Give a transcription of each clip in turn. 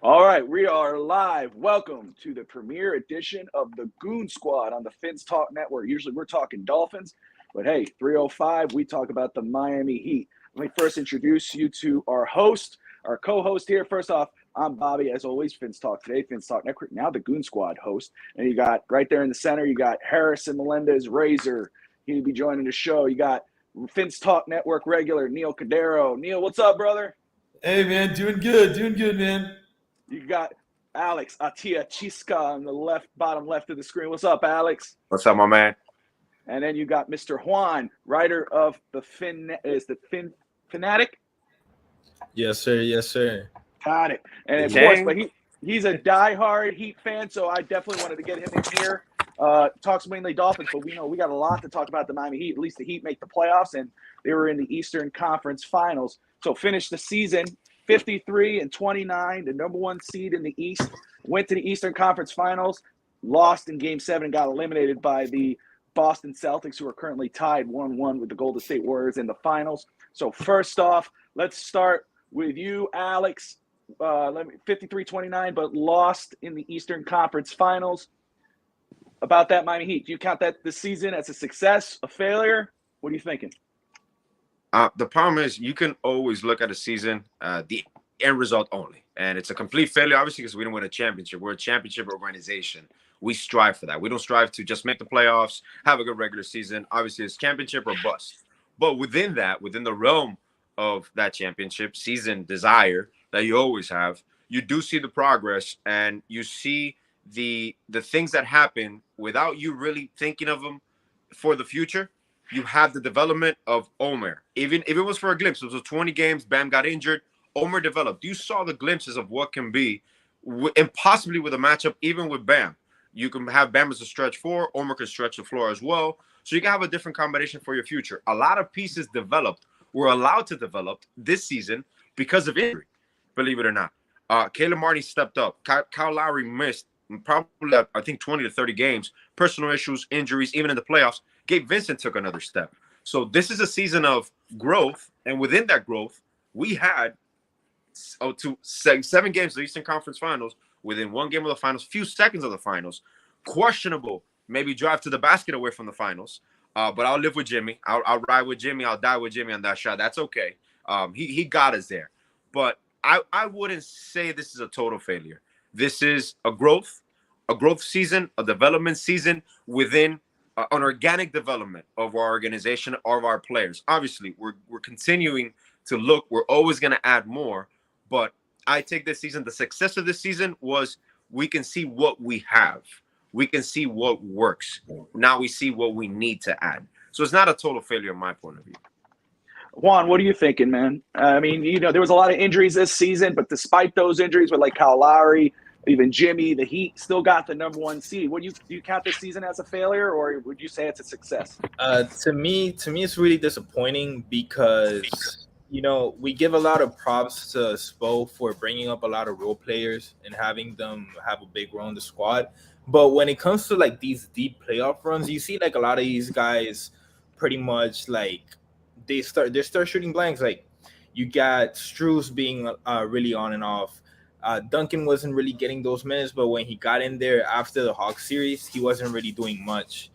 All right, we are live. Welcome to the premiere edition of the Goon Squad on the Fins Talk Network. Usually we're talking Dolphins, but hey, 305, we talk about the Miami Heat. Let me first introduce you to our host, our co-host here. First off, I'm Bobby, as always, Fins Talk today, Fins Talk Network, now the Goon Squad host. And you got right there in the center, you got Harrison Meléndez, Razor. He'll be joining the show. You got Fins Talk Network regular, Neal Cordero. Neal, what's up, brother? Hey man, doing good, man. You got Alex Atia-Chisca on the left, bottom left of the screen. What's up, Alex? What's up, my man? And then you got Mr. Juan, writer of the Fin Fanatic? Yes, sir. Yes, sir. Got it. And of course, but he's a diehard Heat fan, so I definitely wanted to get him in here. Talks mainly Dolphins, but we know we got a lot to talk about the Miami Heat. At least the Heat make the playoffs, and they were in the Eastern Conference Finals. So finished the season 53-29, the number one seed in the East. Went to the Eastern Conference Finals, lost in Game 7, and got eliminated by the Boston Celtics, who are currently tied 1-1 with the Golden State Warriors in the finals. So first off, let's start with you, Alex. 53-29, but lost in the Eastern Conference Finals. About that Miami Heat, do you count that this season as a success, a failure? What are you thinking? The problem is you can always look at a season, the end result only. And it's a complete failure, obviously, because we didn't win a championship. We're a championship organization. We strive for that. We don't strive to just make the playoffs, have a good regular season. Obviously, it's championship or bust. But within that, within the realm of that championship season desire that you always have, you do see the progress and you see the things that happen without you really thinking of them for the future. You have the development of Omer. Even if it was for a glimpse, it was 20 games, Bam got injured, Omer developed. You saw the glimpses of what can be, and possibly with a matchup, even with Bam. You can have Bam as a stretch four, Omer can stretch the floor as well. So you can have a different combination for your future. A lot of pieces developed, were allowed to develop this season because of injury, believe it or not. Caleb Martin stepped up. Kyle Lowry missed probably, I think, 20 to 30 games, personal issues, injuries, even in the playoffs. Gabe Vincent took another step. So this is a season of growth, and within that growth, we had 7 games of the Eastern Conference Finals, within 1 game of the finals, few seconds of the finals, questionable, maybe drive to the basket away from the finals, but I'll live with Jimmy. I'll ride with Jimmy. I'll die with Jimmy on that shot. That's okay. He got us there. But I wouldn't say this is a total failure. This is a growth season, a development season within an organic development of our organization, of our players. Obviously, we're continuing to look. We're always going to add more. But I take this season, the success of this season was we can see what we have. We can see what works. Now we see what we need to add. So it's not a total failure in my point of view. Juan, what are you thinking, man? I mean, there was a lot of injuries this season, but despite those injuries with like Kyle Lowry, even Jimmy, the Heat still got the number one seed. Do you count this season as a failure, or would you say it's a success? To me, it's really disappointing because we give a lot of props to Spo for bringing up a lot of role players and having them have a big role in the squad. But when it comes to like these deep playoff runs, you see like a lot of these guys pretty much like they start shooting blanks. Like you got Strus being really on and off. Duncan wasn't really getting those minutes, but when he got in there after the Hawks series, he wasn't really doing much.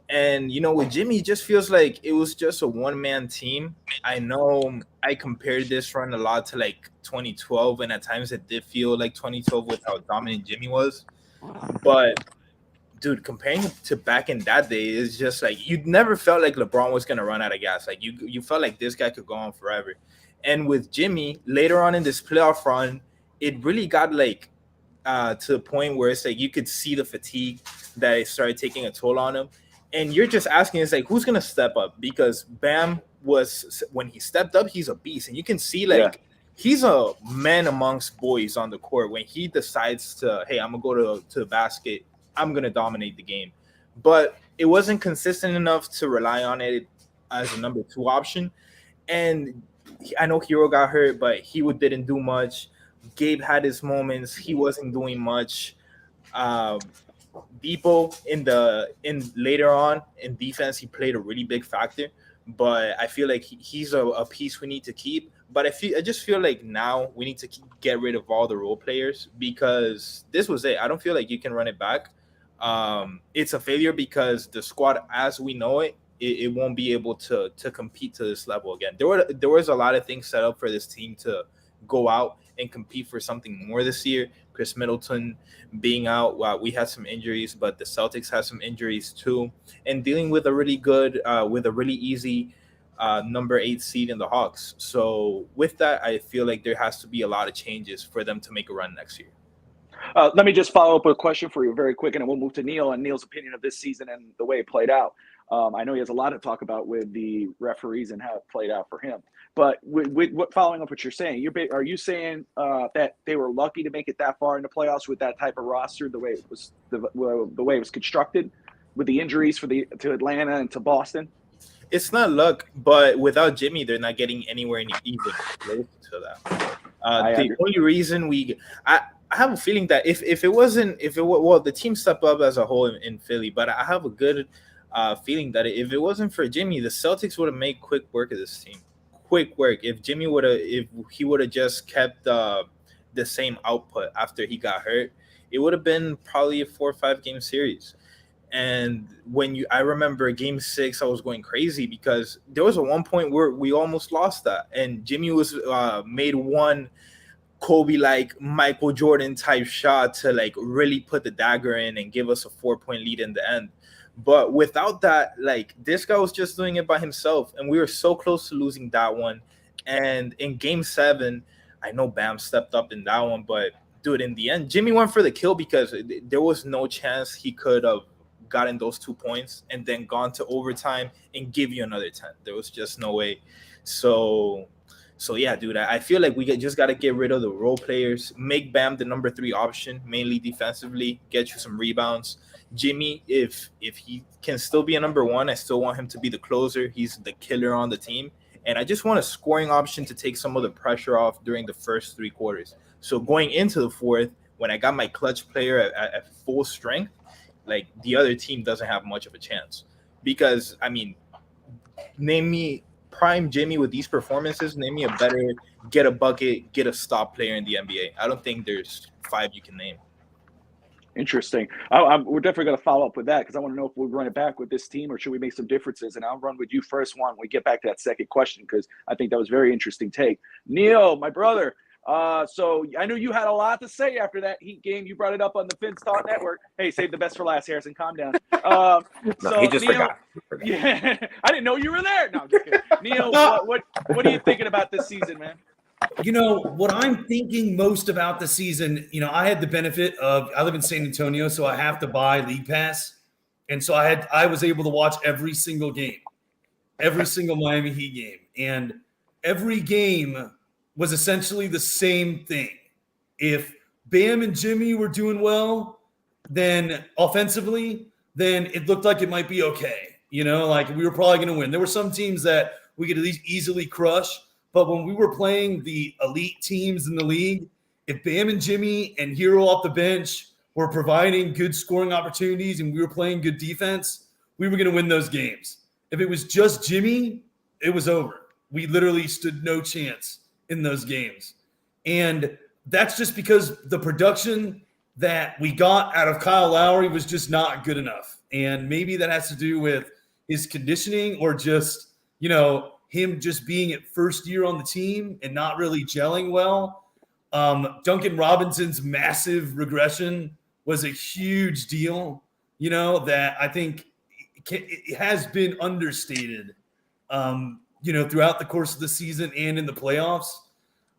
And, with Jimmy, it just feels like it was just a one-man team. I know I compared this run a lot to, like, 2012, and at times it did feel like 2012 with how dominant Jimmy was. But, dude, comparing it to back in that day, it's just like you never felt like LeBron was going to run out of gas. Like, you felt like this guy could go on forever. And with Jimmy, later on in this playoff run, it really got, like, to the point where it's like you could see the fatigue that it started taking a toll on him. And you're just asking, it's like, who's going to step up? Because Bam when he stepped up, he's a beast. And you can see, like, he's a man amongst boys on the court. When he decides to, hey, I'm going to go to the basket, I'm going to dominate the game. But it wasn't consistent enough to rely on it as a number 2 option. And I know Hero got hurt, but he didn't do much. Gabe had his moments. He wasn't doing much. Depot in later on in defense, he played a really big factor, but I feel like he's a piece we need to keep. But I just feel like now we need to get rid of all the role players because this was it. I don't feel like you can run it back. It's a failure because the squad, as we know it won't be able to compete to this level again. There was a lot of things set up for this team to go out and compete for something more this year. Chris Middleton being out, we had some injuries, but the Celtics had some injuries too, and dealing with a really good, with a really easy number 8 seed in the Hawks. So with that, I feel like there has to be a lot of changes for them to make a run next year. Let me just follow up with a question for you very quick, and then we'll move to Neal and Neal's opinion of this season and the way it played out. I know he has a lot to talk about with the referees and how it played out for him. But with following up what you're saying, are you saying that they were lucky to make it that far in the playoffs with that type of roster, the way it was the way it was constructed, with the injuries to Atlanta and to Boston? It's not luck, but without Jimmy, they're not getting anywhere even close to that. The only reason I have a feeling that if the team stepped up as a whole in Philly, but I have a good feeling that if it wasn't for Jimmy, the Celtics would have made quick work of this team. Quick work. If he would have just kept the same output after he got hurt, it would have been probably a 4 or 5 game series. And I remember Game 6, I was going crazy because there was one point where we almost lost that, and Jimmy was made one Kobe-like Michael Jordan type shot to like really put the dagger in and give us a 4-point lead in the end. But without that, like, this guy was just doing it by himself, and we were so close to losing that one. And in Game 7, I know Bam stepped up in that one, but dude, in the end, Jimmy went for the kill because there was no chance he could have gotten those 2 points and then gone to overtime and give you another 10. There was just no way. So yeah, dude, I feel like we just got to get rid of the role players, make Bam the number 3 option, mainly defensively, get you some rebounds. Jimmy, if he can still be a number 1, I still want him to be the closer. He's the killer on the team. And I just want a scoring option to take some of the pressure off during the first 3 quarters. So going into the fourth, when I got my clutch player at full strength, like, the other team doesn't have much of a chance. Because, I mean, name me prime Jimmy with these performances, name me a better get a bucket, get a stop player in the NBA. I don't think there's 5 you can name. Interesting. We're definitely going to follow up with that because I want to know if we'll run it back with this team or should we make some differences. And I'll run with you first, Juan, when we get back to that second question because I think that was a very interesting take. Neal, my brother, so I know you had a lot to say after that Heat game. You brought it up on the Finns Talk Network. Hey, save the best for last, Harrison. Calm down. No, he just forgot. Yeah, I didn't know you were there. No, I'm just kidding. Neal, what are you thinking about this season, man? You know, what I'm thinking most about the season, you know, I had the benefit of, I live in San Antonio, so I have to buy League Pass. And so I was able to watch every single game, every single Miami Heat game. And every game was essentially the same thing. If Bam and Jimmy were doing well, then offensively, then it looked like it might be okay. You know, like we were probably going to win. There were some teams that we could at least easily crush. But when we were playing the elite teams in the league, if Bam and Jimmy and Hero off the bench were providing good scoring opportunities and we were playing good defense, we were going to win those games. If it was just Jimmy, it was over. We literally stood no chance in those games. And that's just because the production that we got out of Kyle Lowry was just not good enough. And maybe that has to do with his conditioning or just, you know, him just being at first year on the team and not really gelling well. Duncan Robinson's massive regression was a huge deal, you know, that I think it has been understated, you know, throughout the course of the season and in the playoffs.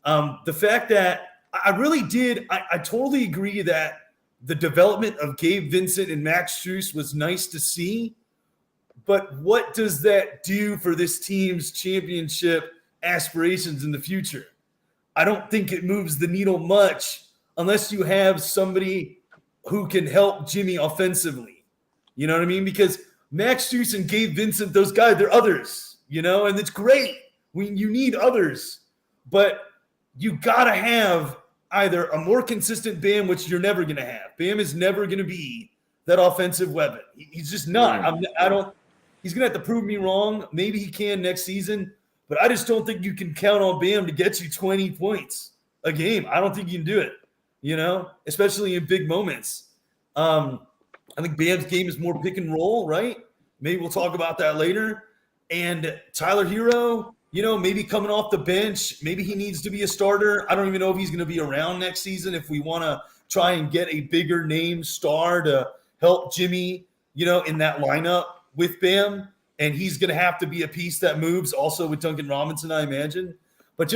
The fact that I totally agree that the development of Gabe Vincent and Max Strus was nice to see. But what does that do for this team's championship aspirations in the future? I don't think it moves the needle much unless you have somebody who can help Jimmy offensively. You know what I mean? Because Max Strus and Gabe Vincent, those guys, they're others, you know, and it's great. You need others. But you got to have either a more consistent Bam, which you're never going to have. Bam is never going to be that offensive weapon. He's just not. He's going to have to prove me wrong. Maybe he can next season. but I just don't think you can count on Bam to get you 20 points a game. I don't think you can do it, especially in big moments. I think Bam's game is more pick and roll, right? Maybe we'll talk about that later. And Tyler Hero, maybe coming off the bench, maybe he needs to be a starter. I don't even know if he's going to be around next season if we want to try and get a bigger name star to help Jimmy, in that lineup with Bam. And he's going to have to be a piece that moves also with Duncan Robinson, I imagine. But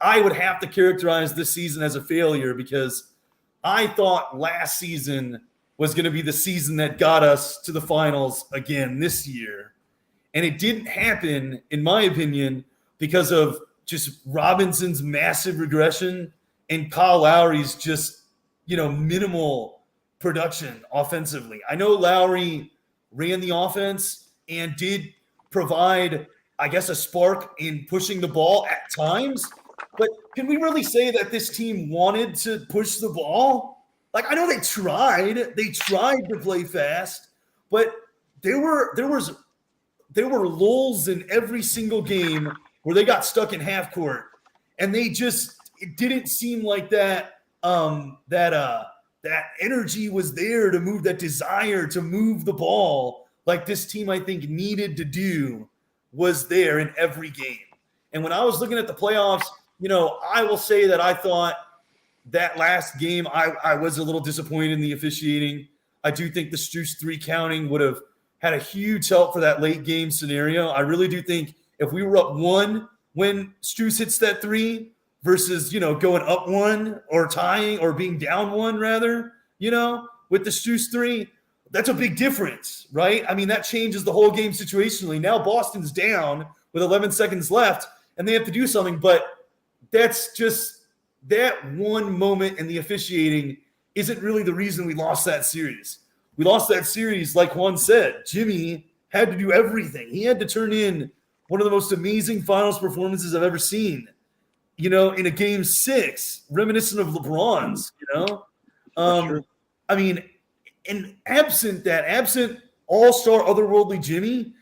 I would have to characterize this season as a failure because I thought last season was going to be the season that got us to the finals again this year. And it didn't happen, in my opinion, because of just Robinson's massive regression and Kyle Lowry's just, minimal production offensively. I know Lowry ran the offense and did provide, I guess, a spark in pushing the ball at times. But can we really say that this team wanted to push the ball? Like, I know they tried to play fast, but there were lulls in every single game where they got stuck in half court, and it didn't seem like that energy was there to move, that desire to move the ball like this team I think needed to do was there in every game. And when I was looking at the playoffs, I will say that I thought that last game I was a little disappointed in the officiating. I do think the Strus 3 counting would have had a huge help for that late game scenario. I really do think if we were up 1 when Strus hits that 3 versus, going up 1 or tying or being down 1 rather, with the Strus 3, that's a big difference, right? I mean, that changes the whole game situationally. Now Boston's down with 11 seconds left and they have to do something, but that's just that one moment in the officiating isn't really the reason we lost that series. We lost that series, like Juan said. Jimmy had to do everything. He had to turn in one of the most amazing finals performances I've ever seen, in a game 6, reminiscent of LeBron's, Sure. I mean, and absent all-star otherworldly Jimmy,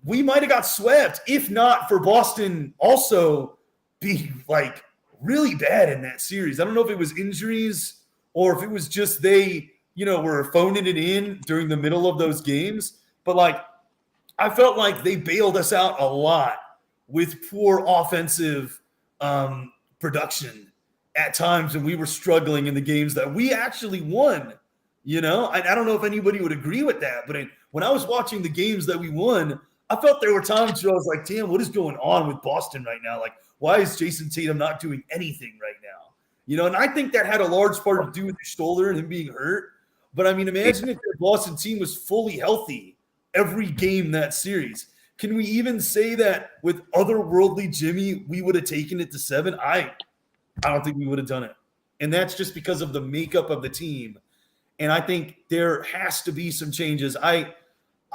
we might have got swept, if not for Boston also being like really bad in that series. I don't know if it was injuries or if it was just they, were phoning it in during the middle of those games. But I felt like they bailed us out a lot with poor offensive production at times when we were struggling in the games that we actually won. I don't know if anybody would agree with that, but when I was watching the games that we won, I felt there were times where I was like, damn, what is going on with Boston right now? Like, why is Jason Tatum not doing anything right now? And I think that had a large part to do with his shoulder and him being hurt. But I mean, imagine if the Boston team was fully healthy every game that series. Can we even say that with otherworldly Jimmy, we would have taken it to 7? I don't think we would have done it. And that's just because of the makeup of the team. And I think there has to be some changes. I'd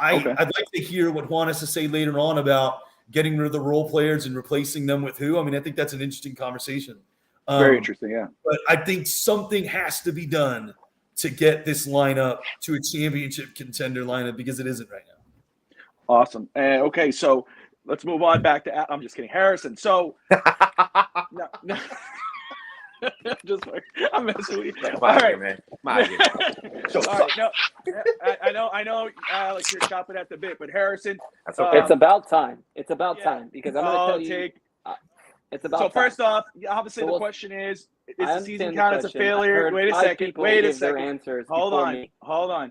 like to hear what Juan has to say later on about getting rid of the role players and replacing them with who. I mean, I think that's an interesting conversation. Very interesting, yeah. But I think something has to be done to get this lineup to a championship contender lineup because it isn't right now. Awesome. Okay, so let's move on back to – I'm just kidding. Harrison. So no. Just I'm messing with you. All right, man. All right, no, I know, Alex, you're chopping at the bit, but Harrison, it's about time. It's about time because I'm going to tell you. It's about. So first off, obviously the question is the season count as a failure? Wait a second. Hold on.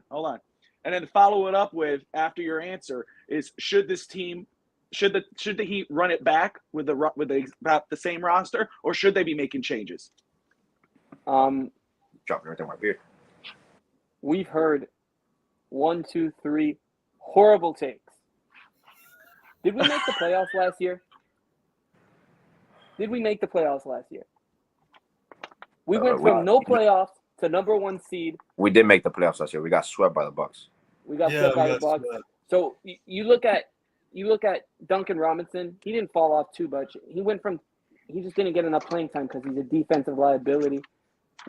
And then to follow it up with after your answer is should the Heat run it back with about the same roster, or should they be making changes? Dropping everything my beard. We've heard 1, 2, 3 horrible takes. Did we make the playoffs last year? We went from no playoffs to number 1 seed. We did make the playoffs last year. We got swept by the Bucks. So you look at Duncan Robinson. He didn't fall off too much. He just didn't get enough playing time because he's a defensive liability.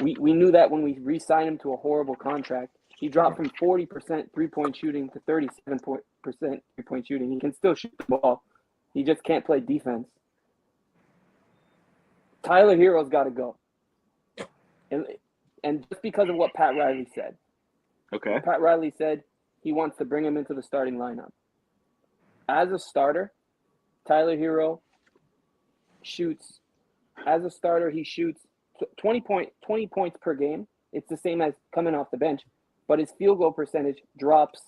We knew that when we re-signed him to a horrible contract. He dropped from 40% 3-point shooting to 37% 3-point shooting. He can still shoot the ball. He just can't play defense. Tyler Hero's got to go. And just because of what Pat Riley said. Okay. Pat Riley said he wants to bring him into the starting lineup. As a starter, Tyler Hero shoots. As a starter, he shoots 20 points per game. It's the same as coming off the bench, but his field goal percentage drops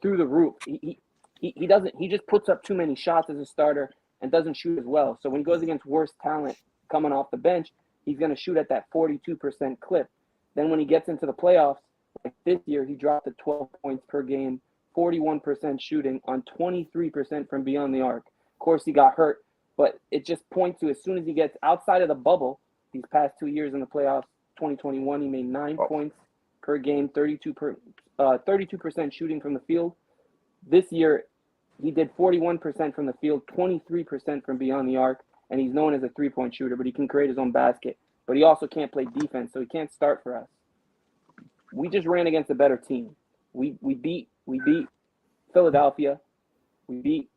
through the roof. He doesn't. He just puts up too many shots as a starter and doesn't shoot as well. So when he goes against worse talent coming off the bench, he's going to shoot at that 42% clip. Then when he gets into the playoffs, like this year, he dropped to 12 points per game, 41% shooting on 23% from beyond the arc. Of course, he got hurt, but it just points to as soon as he gets outside of the bubble, these past 2 years in the playoffs, 2021, he made 9 points per game, 32% shooting from the field. This year, he did 41% from the field, 23% from beyond the arc, and he's known as a three-point shooter, but he can create his own basket. But he also can't play defense, so he can't start for us. We just ran against a better team. We beat Philadelphia. We beat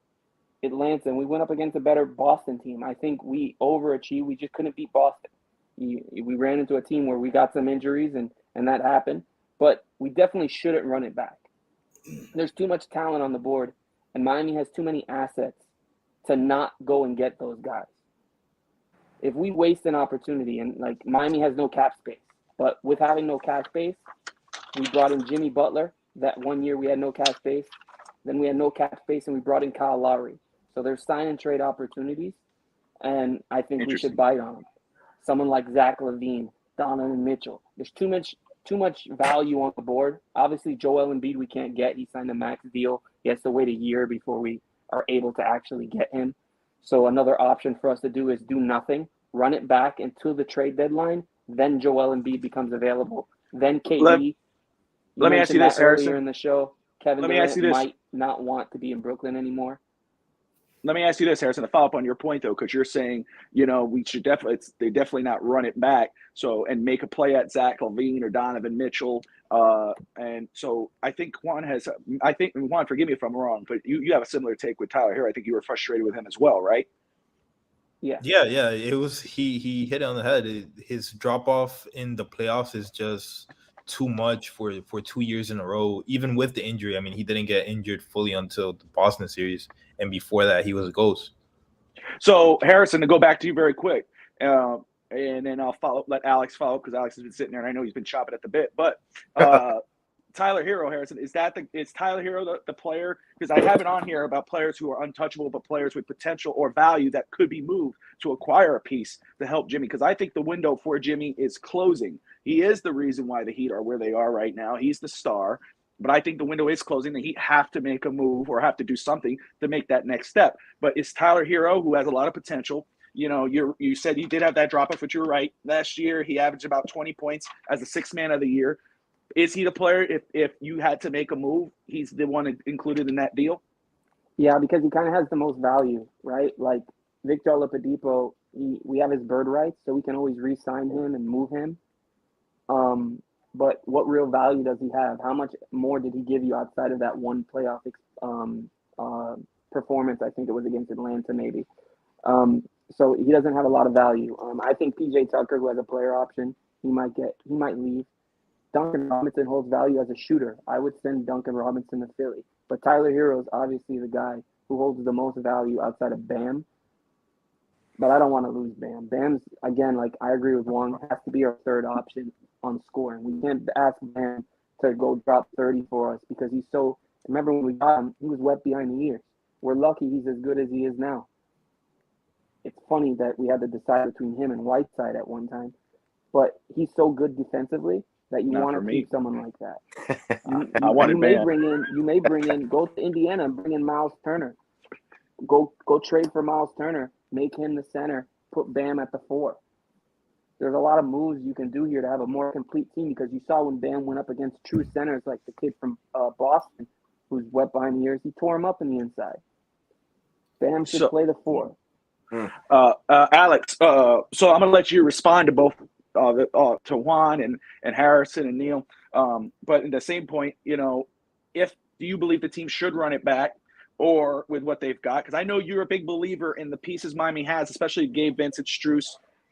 Atlanta, and we went up against a better Boston team. I think we overachieved. We just couldn't beat Boston. We ran into a team where we got some injuries, and that happened. But we definitely shouldn't run it back. There's too much talent on the board, and Miami has too many assets to not go and get those guys. If we waste an opportunity, and like Miami has no cap space, but with having no cap space, we brought in Jimmy Butler. That 1 year we had no cap space. Then we had no cap space, and we brought in Kyle Lowry. So there's sign and trade opportunities, and I think we should bite on them. Someone like Zach LaVine, Donovan Mitchell. There's too much value on the board. Obviously, Joel Embiid we can't get. He signed a max deal. He has to wait a year before we are able to actually get him. So another option for us to do is do nothing, run it back until the trade deadline. Then Joel Embiid becomes available. Then KD. Let me ask you this, Harrison. Earlier in the show, Kevin Durant might not want to be in Brooklyn anymore. Let me ask you this, Harrison, to follow up on your point, though, because you're saying, we should they definitely not run it back. So, and make a play at Zach LaVine or Donovan Mitchell. And so I think Juan, forgive me if I'm wrong, but you have a similar take with Tyler here. I think you were frustrated with him as well, right? Yeah. Yeah. It was, he hit it on the head. His drop off in the playoffs is just too much for 2 years in a row, even with the injury. I mean, he didn't get injured fully until the Boston series, and before that he was a ghost. So Harrison, to go back to you very quick, and then I'll let Alex follow, because Alex has been sitting there and I know he's been chopping at the bit, but Tyler Hero, Harrison, is Tyler Hero the player? Because I have it on here about players who are untouchable, but players with potential or value that could be moved to acquire a piece to help Jimmy. Because I think the window for Jimmy is closing. He is the reason why the Heat are where they are right now. He's the star. But I think the window is closing. The Heat have to make a move or have to do something to make that next step. But it's Tyler Hero, who has a lot of potential. You said you did have that drop-off, but you're right. Last year, he averaged about 20 points as the sixth man of the year. Is he the player, if you had to make a move, he's the one included in that deal? Yeah, because he kind of has the most value, right? Like Victor Oladipo, we have his bird rights, so we can always re-sign him and move him. But what real value does he have? How much more did he give you outside of that one playoff performance? I think it was against Atlanta, maybe. So he doesn't have a lot of value. I think PJ Tucker, who has a player option, he might leave. Duncan Robinson holds value as a shooter. I would send Duncan Robinson to Philly. But Tyler Hero is obviously the guy who holds the most value outside of Bam. But I don't want to lose Bam. Bam's, again, like I agree with Juan, has to be our third option on scoring. We can't ask Bam to go drop 30 for us because he's so – remember when we got him, he was wet behind the ears. We're lucky he's as good as he is now. It's funny that we had to decide between him and Whiteside at one time. But he's so good defensively that you want to keep someone like that. You may bring in, go to Indiana and bring in Miles Turner. Go trade for Miles Turner. Make him the center. Put Bam at the 4. There's a lot of moves you can do here to have a more complete team, because you saw when Bam went up against true centers like the kid from Boston who's wet behind the ears, he tore him up in the inside. Bam should play the 4. Alex, so I'm going to let you respond to both to Juan and Harrison and Neal. But at the same point, do you believe the team should run it back? or with what they've got? Because I know you're a big believer in the pieces Miami has, especially Gabe Vincent, Strus,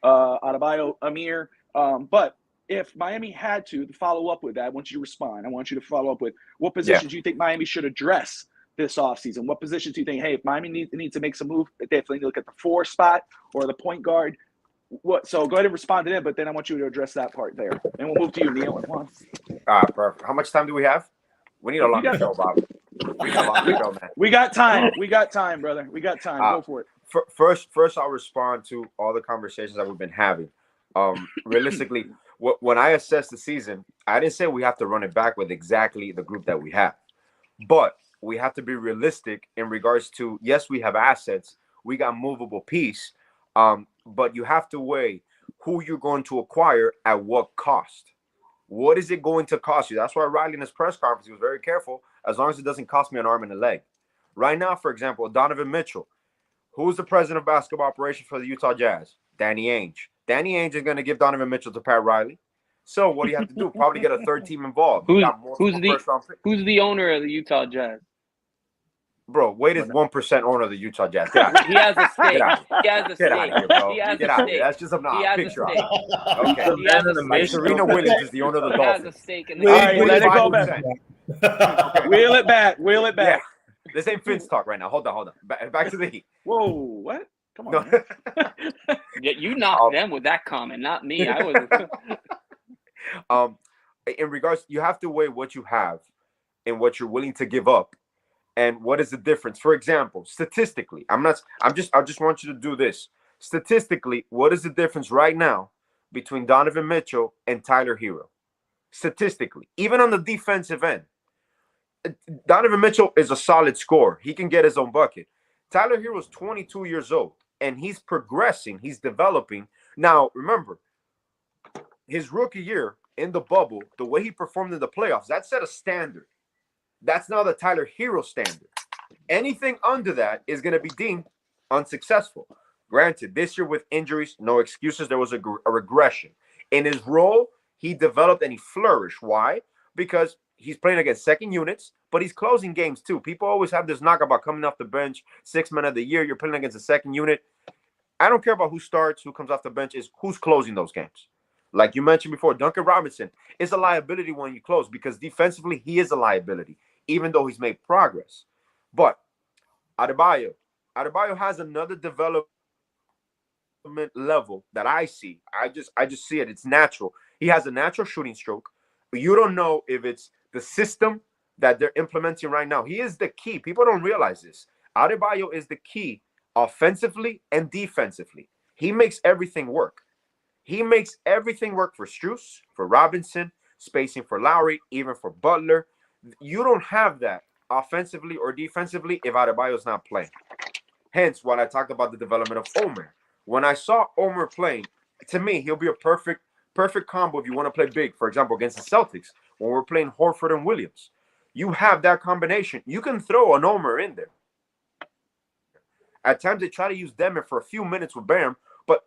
Adebayo, Amir. But if Miami had to follow up with that, I want you to respond. I want you to follow up with what positions do you think Miami should address this offseason? What positions do you think, hey, if Miami needs to make some move, they definitely look at the 4 spot or the point guard? So go ahead and respond to them, but then I want you to address that part there. And we'll move to you, Neal and Juan. Perfect. How much time do we have? We need a longer show, Bob. We need a longer show, man. We got time. We got time, brother. We got time. Go for it. First, I'll respond to all the conversations that we've been having. Realistically, when I assess the season, I didn't say we have to run it back with exactly the group that we have. But we have to be realistic in regards to, yes, we have assets. We got movable piece. But you have to weigh who you're going to acquire at what cost. What is it going to cost you? That's why Riley in his press conference, he was very careful, as long as it doesn't cost me an arm and a leg. Right now, for example, Donovan Mitchell, who's the president of basketball operations for the Utah Jazz? Danny Ainge. Danny Ainge is going to give Donovan Mitchell to Pat Riley. So what do you have to do? Probably get a third team involved. Who's the owner of the Utah Jazz? Bro, Wade is 1% owner of the Utah Jazz. He has a stake. He has a stake. Get out of here, bro. He has Get a out of stake. here. That's just a picture. Okay. He has a stake. Serena Williams is the owner of the He has Dolphins. a stake in the All right, let it go back. Okay. Wheel it back. Wheel it back. Yeah. This ain't Finn's talk right now. Hold on. Back to the Heat. Whoa, what? Come on. No. Yeah, you knocked them with that comment, not me. I was. In regards, you have to weigh what you have and what you're willing to give up, and what is the difference. For example, statistically, I just want you to do this. Statistically, what is the difference right now between Donovan Mitchell and Tyler Hero? Statistically, even on the defensive end, Donovan Mitchell is a solid scorer. He can get his own bucket. Tyler Hero is 22 years old, and he's progressing. He's developing. Now, remember, his rookie year in the bubble, the way he performed in the playoffs, that set a standard. That's now the Tyler Hero standard. Anything under that is going to be deemed unsuccessful. Granted, this year with injuries, no excuses, there was a regression. In his role, he developed and he flourished. Why? Because he's playing against second units, but he's closing games too. People always have this knock about coming off the bench, 6 men of the year, you're playing against a second unit. I don't care about who starts, who comes off the bench, is who's closing those games. Like you mentioned before, Duncan Robinson is a liability when you close because defensively, he is a liability, even though he's made progress. But Adebayo has another development level that I see. I just see it. It's natural. He has a natural shooting stroke. But you don't know if it's the system that they're implementing right now. He is the key. People don't realize this. Adebayo is the key offensively and defensively. He makes everything work. He makes everything work for Strus, for Robinson, spacing for Lowry, even for Butler. You don't have that offensively or defensively if Adebayo's not playing. Hence, when I talked about the development of Omer. When I saw Omer playing, to me, he'll be a perfect combo if you want to play big. For example, against the Celtics, when we're playing Horford and Williams. You have that combination. You can throw an Omer in there. At times, they try to use Denman for a few minutes with Bam, but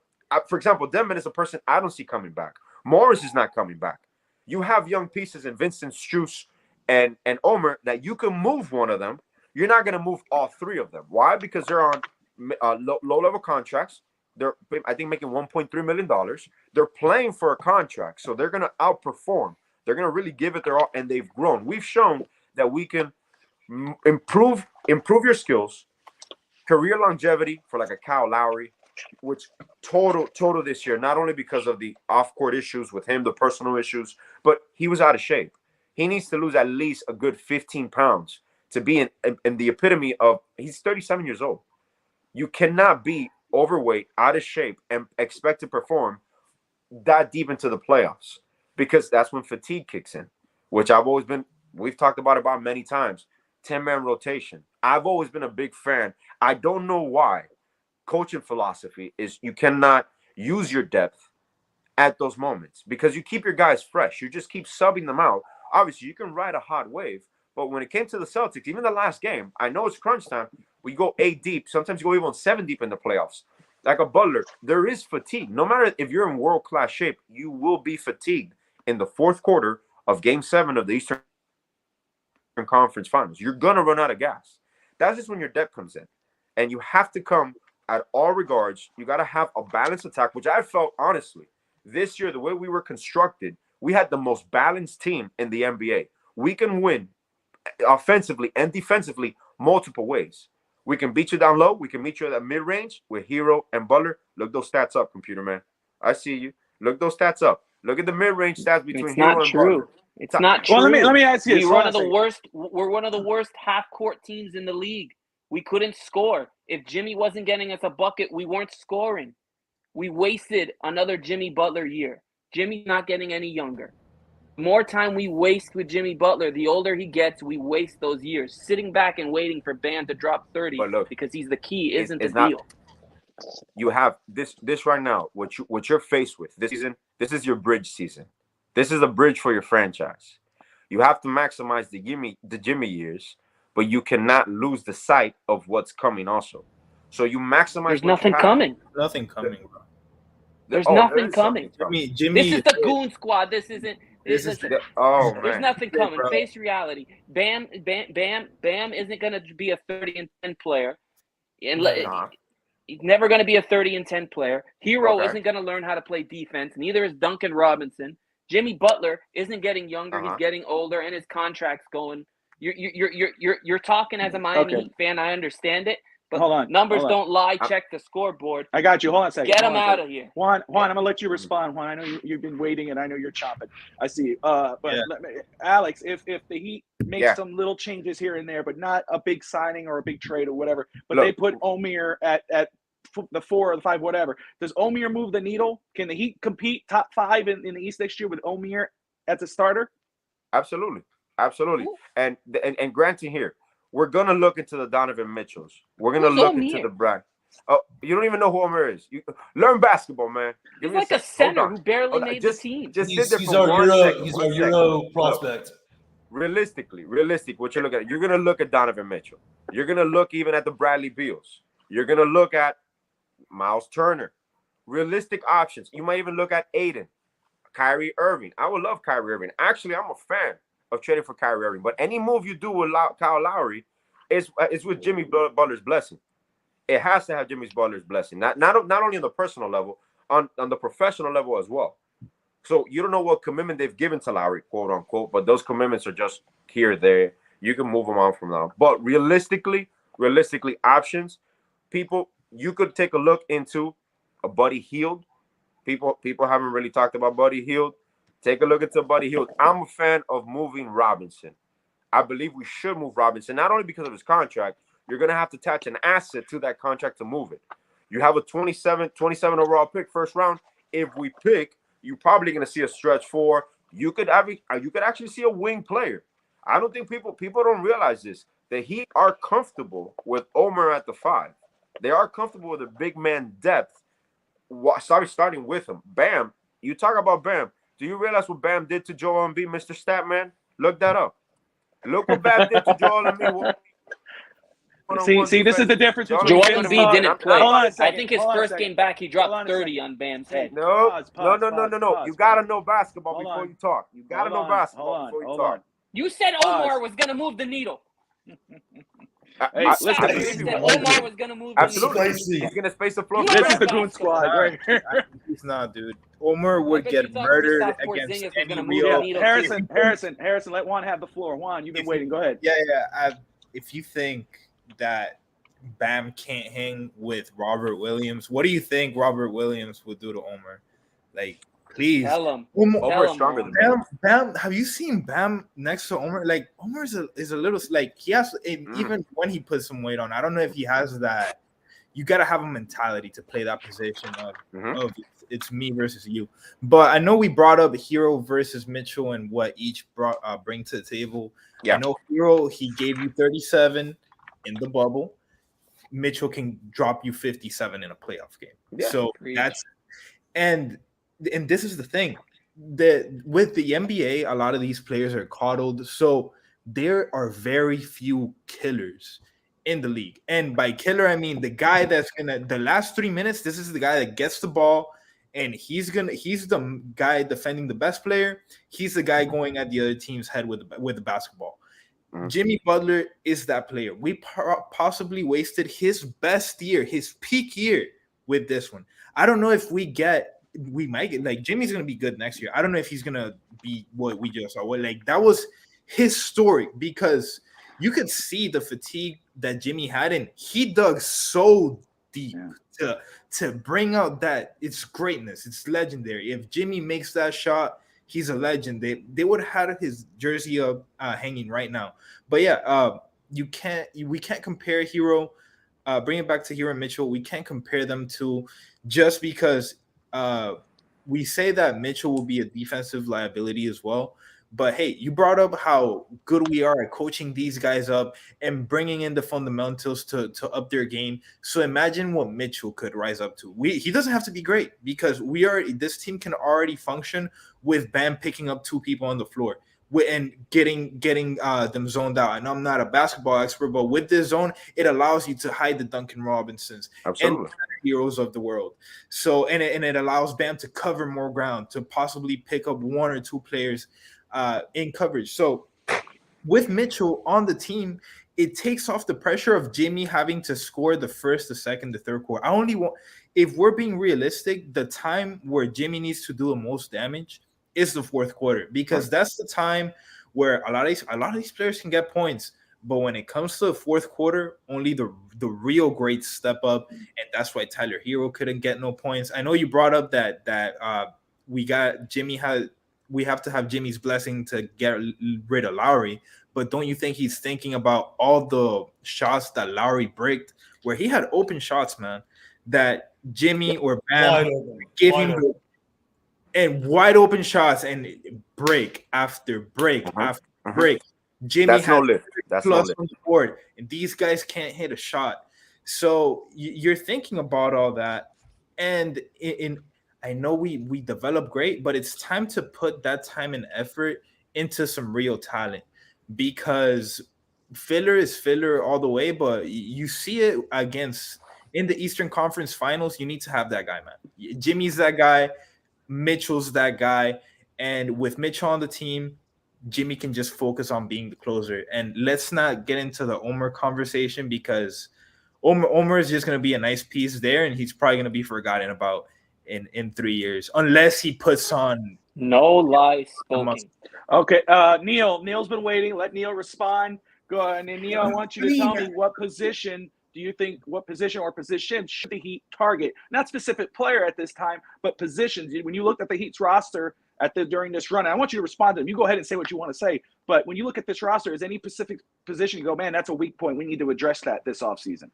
for example, Denman is a person I don't see coming back. Morris is not coming back. You have young pieces in Vincent, Strus, and Omer that you can move one of them. You're not going to move all three of them. Why? Because they're on low-level contracts. They're, I think, making $1.3 million. They're playing for a contract, so they're going to outperform. They're going to really give it their all, and they've grown. We've shown that we can improve your skills, career longevity for like a Kyle Lowry, which total this year, not only because of the off-court issues with him, the personal issues, but he was out of shape. He needs to lose at least a good 15 pounds to be in the epitome of, he's 37 years old. You cannot be overweight, out of shape, and expect to perform that deep into the playoffs because that's when fatigue kicks in, which we've talked about many times. 10-man rotation. I've always been a big fan. I don't know why. Coaching philosophy is you cannot use your depth at those moments because you keep your guys fresh. You just keep subbing them out. Obviously, you can ride a hot wave, but when it came to the Celtics, even the last game, I know it's crunch time. We go 8 deep. Sometimes you go even 7 deep in the playoffs. Like a Butler, there is fatigue. No matter if you're in world-class shape, you will be fatigued in the fourth quarter of Game 7 of the Eastern Conference Finals. You're going to run out of gas. That's just when your depth comes in. And you have to come at all regards. You got to have a balanced attack, which I felt, honestly, this year, the way we were constructed, we had the most balanced team in the NBA. We can win offensively and defensively multiple ways. We can beat you down low. We can meet you at that mid-range with Hero and Butler. Look those stats up, computer man. I see you. Look those stats up. Look at the mid-range stats between Hero and Butler. It's not true. Well, let me ask you. We're one of the worst half-court teams in the league. We couldn't score. If Jimmy wasn't getting us a bucket, we weren't scoring. We wasted another Jimmy Butler year. Jimmy's not getting any younger. The more time we waste with Jimmy Butler, the older he gets, we waste those years. Sitting back and waiting for Bam to drop 30 because he's the key isn't the deal. You have this right now, what you're faced with this season. This is your bridge season. This is a bridge for your franchise. You have to maximize the Jimmy years, but you cannot lose the sight of what's coming also. So you maximize. There's nothing coming. Nothing coming, bro. There's nothing coming. Jimmy, this is the Goon Squad. This isn't. There's nothing coming. Bro. Face reality. Bam isn't going to be a 30 and 10 player. He's never going to be a 30 and 10 player. Hero isn't going to learn how to play defense. Neither is Duncan Robinson. Jimmy Butler isn't getting younger. He's getting older, and his contract's going. You're talking as a Miami Heat fan. I understand it. But numbers don't lie. Check the scoreboard. I got you. Hold on a second. Get him out of here. Juan, I'm going to let you respond. Juan, I know you've been waiting, and I know you're chopping. I see you. Alex, if the Heat make some little changes here and there, but not a big signing or a big trade or whatever, but they put Omer at the 4 or the 5, whatever, does Omer move the needle? Can the Heat compete top 5 in the East next year with Omer as a starter? Absolutely. And granting here, we're going to look into the Donovan Mitchells. We're going to look into the Brad. Oh, you don't even know who Omer is. You learn basketball, man. He's like a center who barely made the team. He's our Euro prospect. Realistic, what you're looking at, you're going to look at Donovan Mitchell. You're going to look even at the Bradley Beals. You're going to look at Miles Turner. Realistic options. You might even look at Aiden, Kyrie Irving. I would love Kyrie Irving. Actually, I'm a fan of trading for Kyrie Irving. But any move you do with Kyle Lowry is with Jimmy Butler's blessing. It has to have Jimmy Butler's blessing. Not only on the personal level, on the professional level as well. So you don't know what commitment they've given to Lowry, quote unquote, but those commitments are just here, there. You can move them on from now. But realistically, options, people, you could take a look into a Buddy Hield. People haven't really talked about Buddy Hield. Take a look into Buddy Hield. I'm a fan of moving Robinson. I believe we should move Robinson, not only because of his contract. You're going to have to attach an asset to that contract to move it. You have a 27 overall pick, first round. If we pick, you're probably going to see a stretch 4. You could actually see a wing player. I don't think people don't realize this. The Heat are comfortable with Omer at the 5. They are comfortable with a big man depth. Starting with him. Bam. You talk about Bam. Do you realize what Bam did to Joel Embiid, Mr. Statman? Look that up. Look what Bam did to Joel Embiid. See, this is the difference between Joel Embiid didn't play. I think his first game back, he dropped 30 on Bam's head. No. You got to know basketball before you talk. You got to know basketball before you talk. You said Omar was going to move the needle. Listen, Omar was going to move the needle. He's going to space the floor. This is the Goon Squad right here. He's not, dude. Omar would get murdered against any real. Harrison, let Juan have the floor. Juan, you've been waiting. Go ahead. Yeah. If you think that Bam can't hang with Robert Williams, what do you think Robert Williams would do to Omar? Like, please. Tell him. Omar is stronger than Bam. Have you seen Bam next to Omar? Like, Omar is a little, like, he has, even when he puts some weight on, I don't know if he has that. You got to have a mentality to play that position of it's me versus you. But I know we brought up Hero versus Mitchell and what each bring to the table. Yeah. I know Hero, he gave you 37 in the bubble. Mitchell can drop you 57 in a playoff game. Yeah, so that's and this is the thing that with the NBA, a lot of these players are coddled. So there are very few killers in the league. And by killer, I mean the guy that's the last 3 minutes, this is the guy that gets the ball and he's the guy defending the best player. He's the guy going at the other team's head with the basketball. Jimmy Butler is that player. We possibly wasted his best year, his peak year with this one. I don't know if we might get, like, Jimmy's going to be good next year. I don't know if he's going to be what we just saw. Like, that was historic because you could see the fatigue that Jimmy had, and he dug so deep to bring out that it's greatness. It's legendary. If Jimmy makes that shot, he's a legend. They would have had his jersey up hanging right now. But yeah, we can't compare Hero. Bring it back to Hero and Mitchell. We can't compare them to just because we say that Mitchell will be a defensive liability as well. But hey, you brought up how good we are at coaching these guys up and bringing in the fundamentals to up their game. So imagine what Mitchell could rise up to. He doesn't have to be great because this team can already function with Bam picking up two people on the floor and getting them zoned out. I know I'm not a basketball expert, but with this zone, it allows you to hide the Duncan Robinsons and heroes of the world. So and it allows Bam to cover more ground, to possibly pick up one or two players in coverage. So with Mitchell on the team, it takes off the pressure of Jimmy having to score the first, the second, the third quarter. If we're being realistic, the time where Jimmy needs to do the most damage is the fourth quarter, because that's the time where a lot of these players can get points. But when it comes to the fourth quarter, only the real greats step up, and that's why Tyler Hero couldn't get no points. I know you brought up that we have to have Jimmy's blessing to get rid of Lowry, but don't you think he's thinking about all the shots that Lowry bricked, where he had open shots, man, that Jimmy or Bam give him and wide open shots and break after break after break. Jimmy had plus on the board, and these guys can't hit a shot. So you're thinking about all that, and I know we develop great, but it's time to put that time and effort into some real talent, because filler is filler all the way. But you see it in the Eastern Conference Finals. You need to have that guy, man. Jimmy's that guy. Mitchell's that guy. And with Mitchell on the team, Jimmy can just focus on being the closer. And let's not get into the Omer conversation, because Omer is just going to be a nice piece there, and he's probably going to be forgotten about in 3 years, unless he puts on no lie spoken. Okay, Neal's been waiting. Let Neal respond. Go ahead. And Neal, I want you to tell me what position or positions should the Heat target? Not specific player at this time, but positions. When you looked at the Heat's roster during this run, and I want you to respond to them. You go ahead and say what you want to say. But when you look at this roster, is any specific position you go, man, that's a weak point. We need to address that this offseason?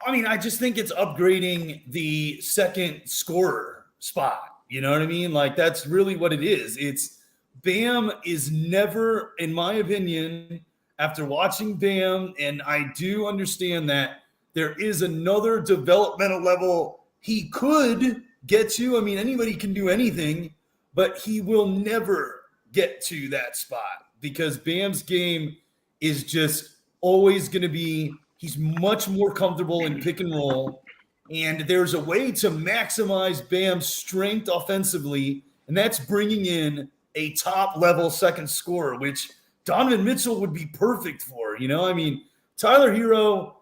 I mean, I just think it's upgrading the second scorer spot. You know what I mean? Like, that's really what it is. It's Bam is never, in my opinion, after watching Bam, and I do understand that there is another developmental level he could get to. I mean, anybody can do anything, but he will never get to that spot, because Bam's game is just always going to be, he's much more comfortable in pick and roll. And there's a way to maximize Bam's strength offensively, and that's bringing in a top-level second scorer, which Donovan Mitchell would be perfect for. You know, I mean, Tyler Hero,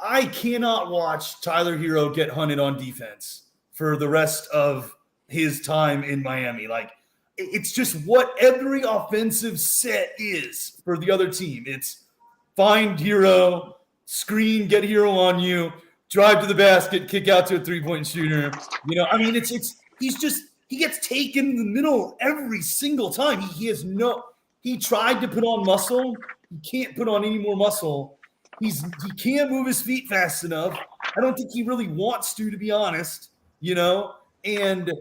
I cannot watch Tyler Hero get hunted on defense for the rest of his time in Miami. Like, it's just what every offensive set is for the other team. It's find Hero, screen, get Hero on you, drive to the basket, kick out to a three-point shooter. You know, I mean, he gets taken in the middle every single time. He tried to put on muscle. He can't put on any more muscle. He can't move his feet fast enough. I don't think he really wants to be honest, you know, and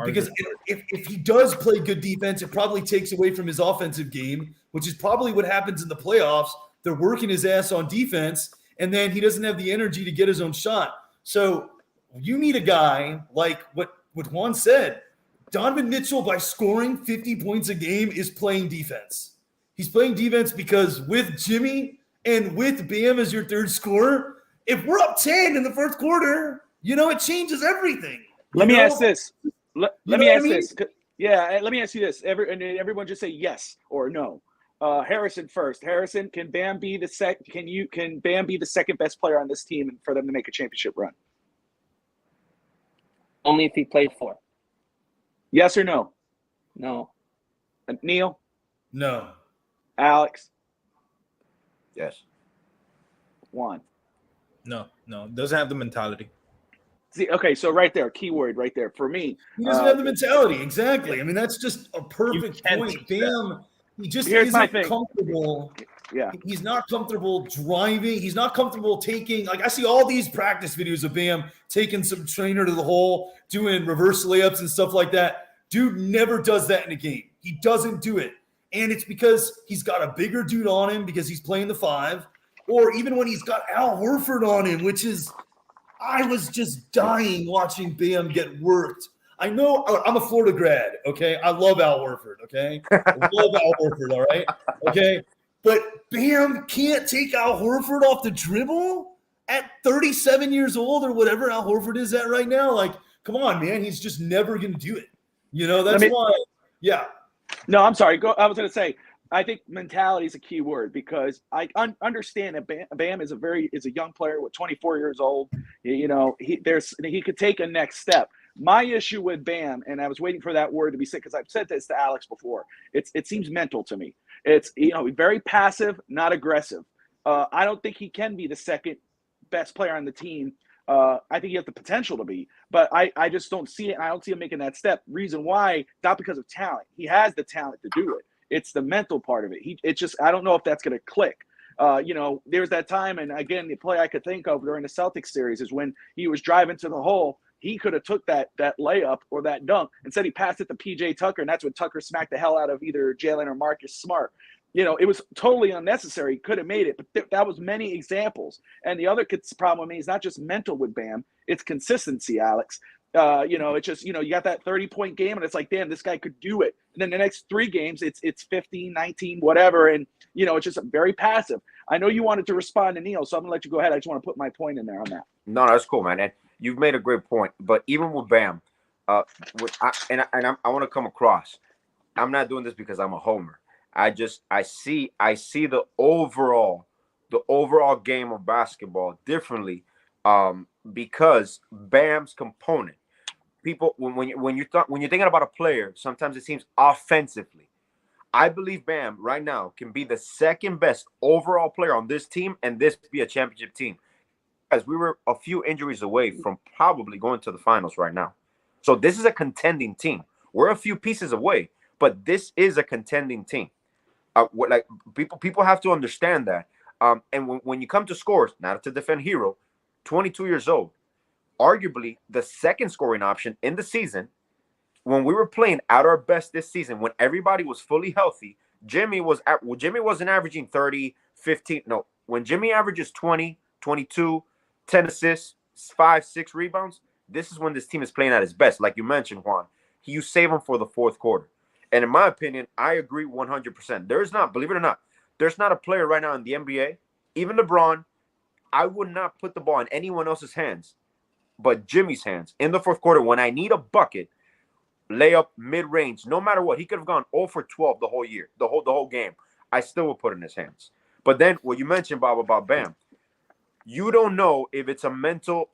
because if he does play good defense, it probably takes away from his offensive game, which is probably what happens in the playoffs. They're working his ass on defense, and then he doesn't have the energy to get his own shot. So you need a guy like what Juan said. Donovan Mitchell, by scoring 50 points a game, is playing defense. He's playing defense because with Jimmy and with Bam as your third scorer, if we're up 10 in the first quarter, you know, it changes everything. Let me ask this. Let me ask this. Yeah, let me ask you this. Everyone just say yes or no. Harrison first. Harrison, can Bam be the Can Bam be the second best player on this team for them to make a championship run? Only if he played for. Yes or no? No. Neal? No. Alex? Yes. Juan? No, doesn't have the mentality. See, okay, so right there, keyword right there for me. He doesn't have the mentality. Exactly. I mean, that's just a perfect point. Bam, he just isn't comfortable. Yeah. He's not comfortable driving. He's not comfortable taking, like, I see all these practice videos of Bam taking some trainer to the hole, doing reverse layups and stuff like that. Dude never does that in a game. He doesn't do it. And it's because he's got a bigger dude on him because he's playing the 5, or even when he's got Al Horford on him, which is, I was just dying watching Bam get worked. I know I'm a Florida grad, okay? I love Al Horford, okay? I love Al Horford, all right? Okay? But Bam can't take Al Horford off the dribble at 37 years old or whatever Al Horford is at right now. Like, come on, man. He's just never going to do it. You know, that's why, yeah. No, I'm sorry. I was going to say, I think mentality is a key word because I understand that Bam is a young player with 24 years old. You know, he could take a next step. My issue with Bam, and I was waiting for that word to be said because I've said this to Alex before. It seems mental to me. It's, you know, very passive, not aggressive. I don't think he can be the second best player on the team. I think he has the potential to be, but I just don't see it. I don't see him making that step. Reason why, not because of talent. He has the talent to do it. It's the mental part of it. I don't know if that's going to click. You know, there's that time, and again, the play I could think of during the Celtics series is when he was driving to the hole. He could have took that layup or that dunk. Instead, he passed it to P.J. Tucker, and that's when Tucker smacked the hell out of either Jalen or Marcus Smart. You know, it was totally unnecessary. He could have made it, but that was many examples. And the other problem with me is not just mental with Bam, it's consistency, Alex. You know, it's just, you know, you got that 30-point game, and it's like, damn, this guy could do it. And then the next 3 games, it's 15, 19, whatever. And, you know, it's just very passive. I know you wanted to respond to Neal, so I'm going to let you go ahead. I just want to put my point in there on that. No, that's cool, man. And you've made a great point. But even with Bam, I want to come across, I'm not doing this because I'm a homer. I see the overall game of basketball differently because Bam's component. People, when you're thinking about a player, sometimes it seems offensively. I believe Bam right now can be the second best overall player on this team, and this be a championship team. As we were a few injuries away from probably going to the finals right now, so this is a contending team. We're a few pieces away, but this is a contending team. Like people have to understand that. And when you come to scores, not to defend Hero, 22 years old, arguably the second scoring option in the season. When we were playing at our best this season, when everybody was fully healthy, Jimmy wasn't averaging 30, 15. No, when Jimmy averages 20, 22, 10 assists, 5, 6 rebounds, this is when this team is playing at its best. Like you mentioned, Juan, you save him for the fourth quarter. And in my opinion, I agree 100%. There's not, believe it or not, there's not a player right now in the NBA, even LeBron, I would not put the ball in anyone else's hands but Jimmy's hands in the fourth quarter when I need a bucket, layup, mid-range, no matter what. He could have gone 0 for 12 the whole year, the whole game. I still would put it in his hands. But then what you mentioned, Bob, about Bam, you don't know if it's a mental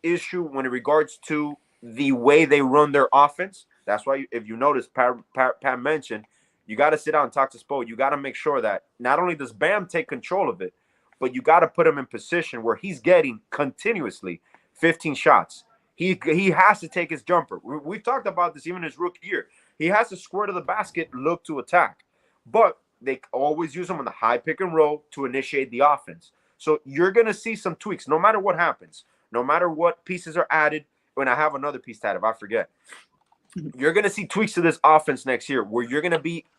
issue when it regards to the way they run their offense. That's why, if you notice, Pat mentioned, you got to sit down and talk to Spo. You got to make sure that not only does Bam take control of it, but you got to put him in position where he's getting continuously 15 shots. He has to take his jumper. We've talked about this even his rookie year. He has to square to the basket, look to attack. But they always use him on the high pick and roll to initiate the offense. So you're going to see some tweaks no matter what happens, no matter what pieces are added. When I have another piece added, I forget. You're going to see tweaks to this offense next year where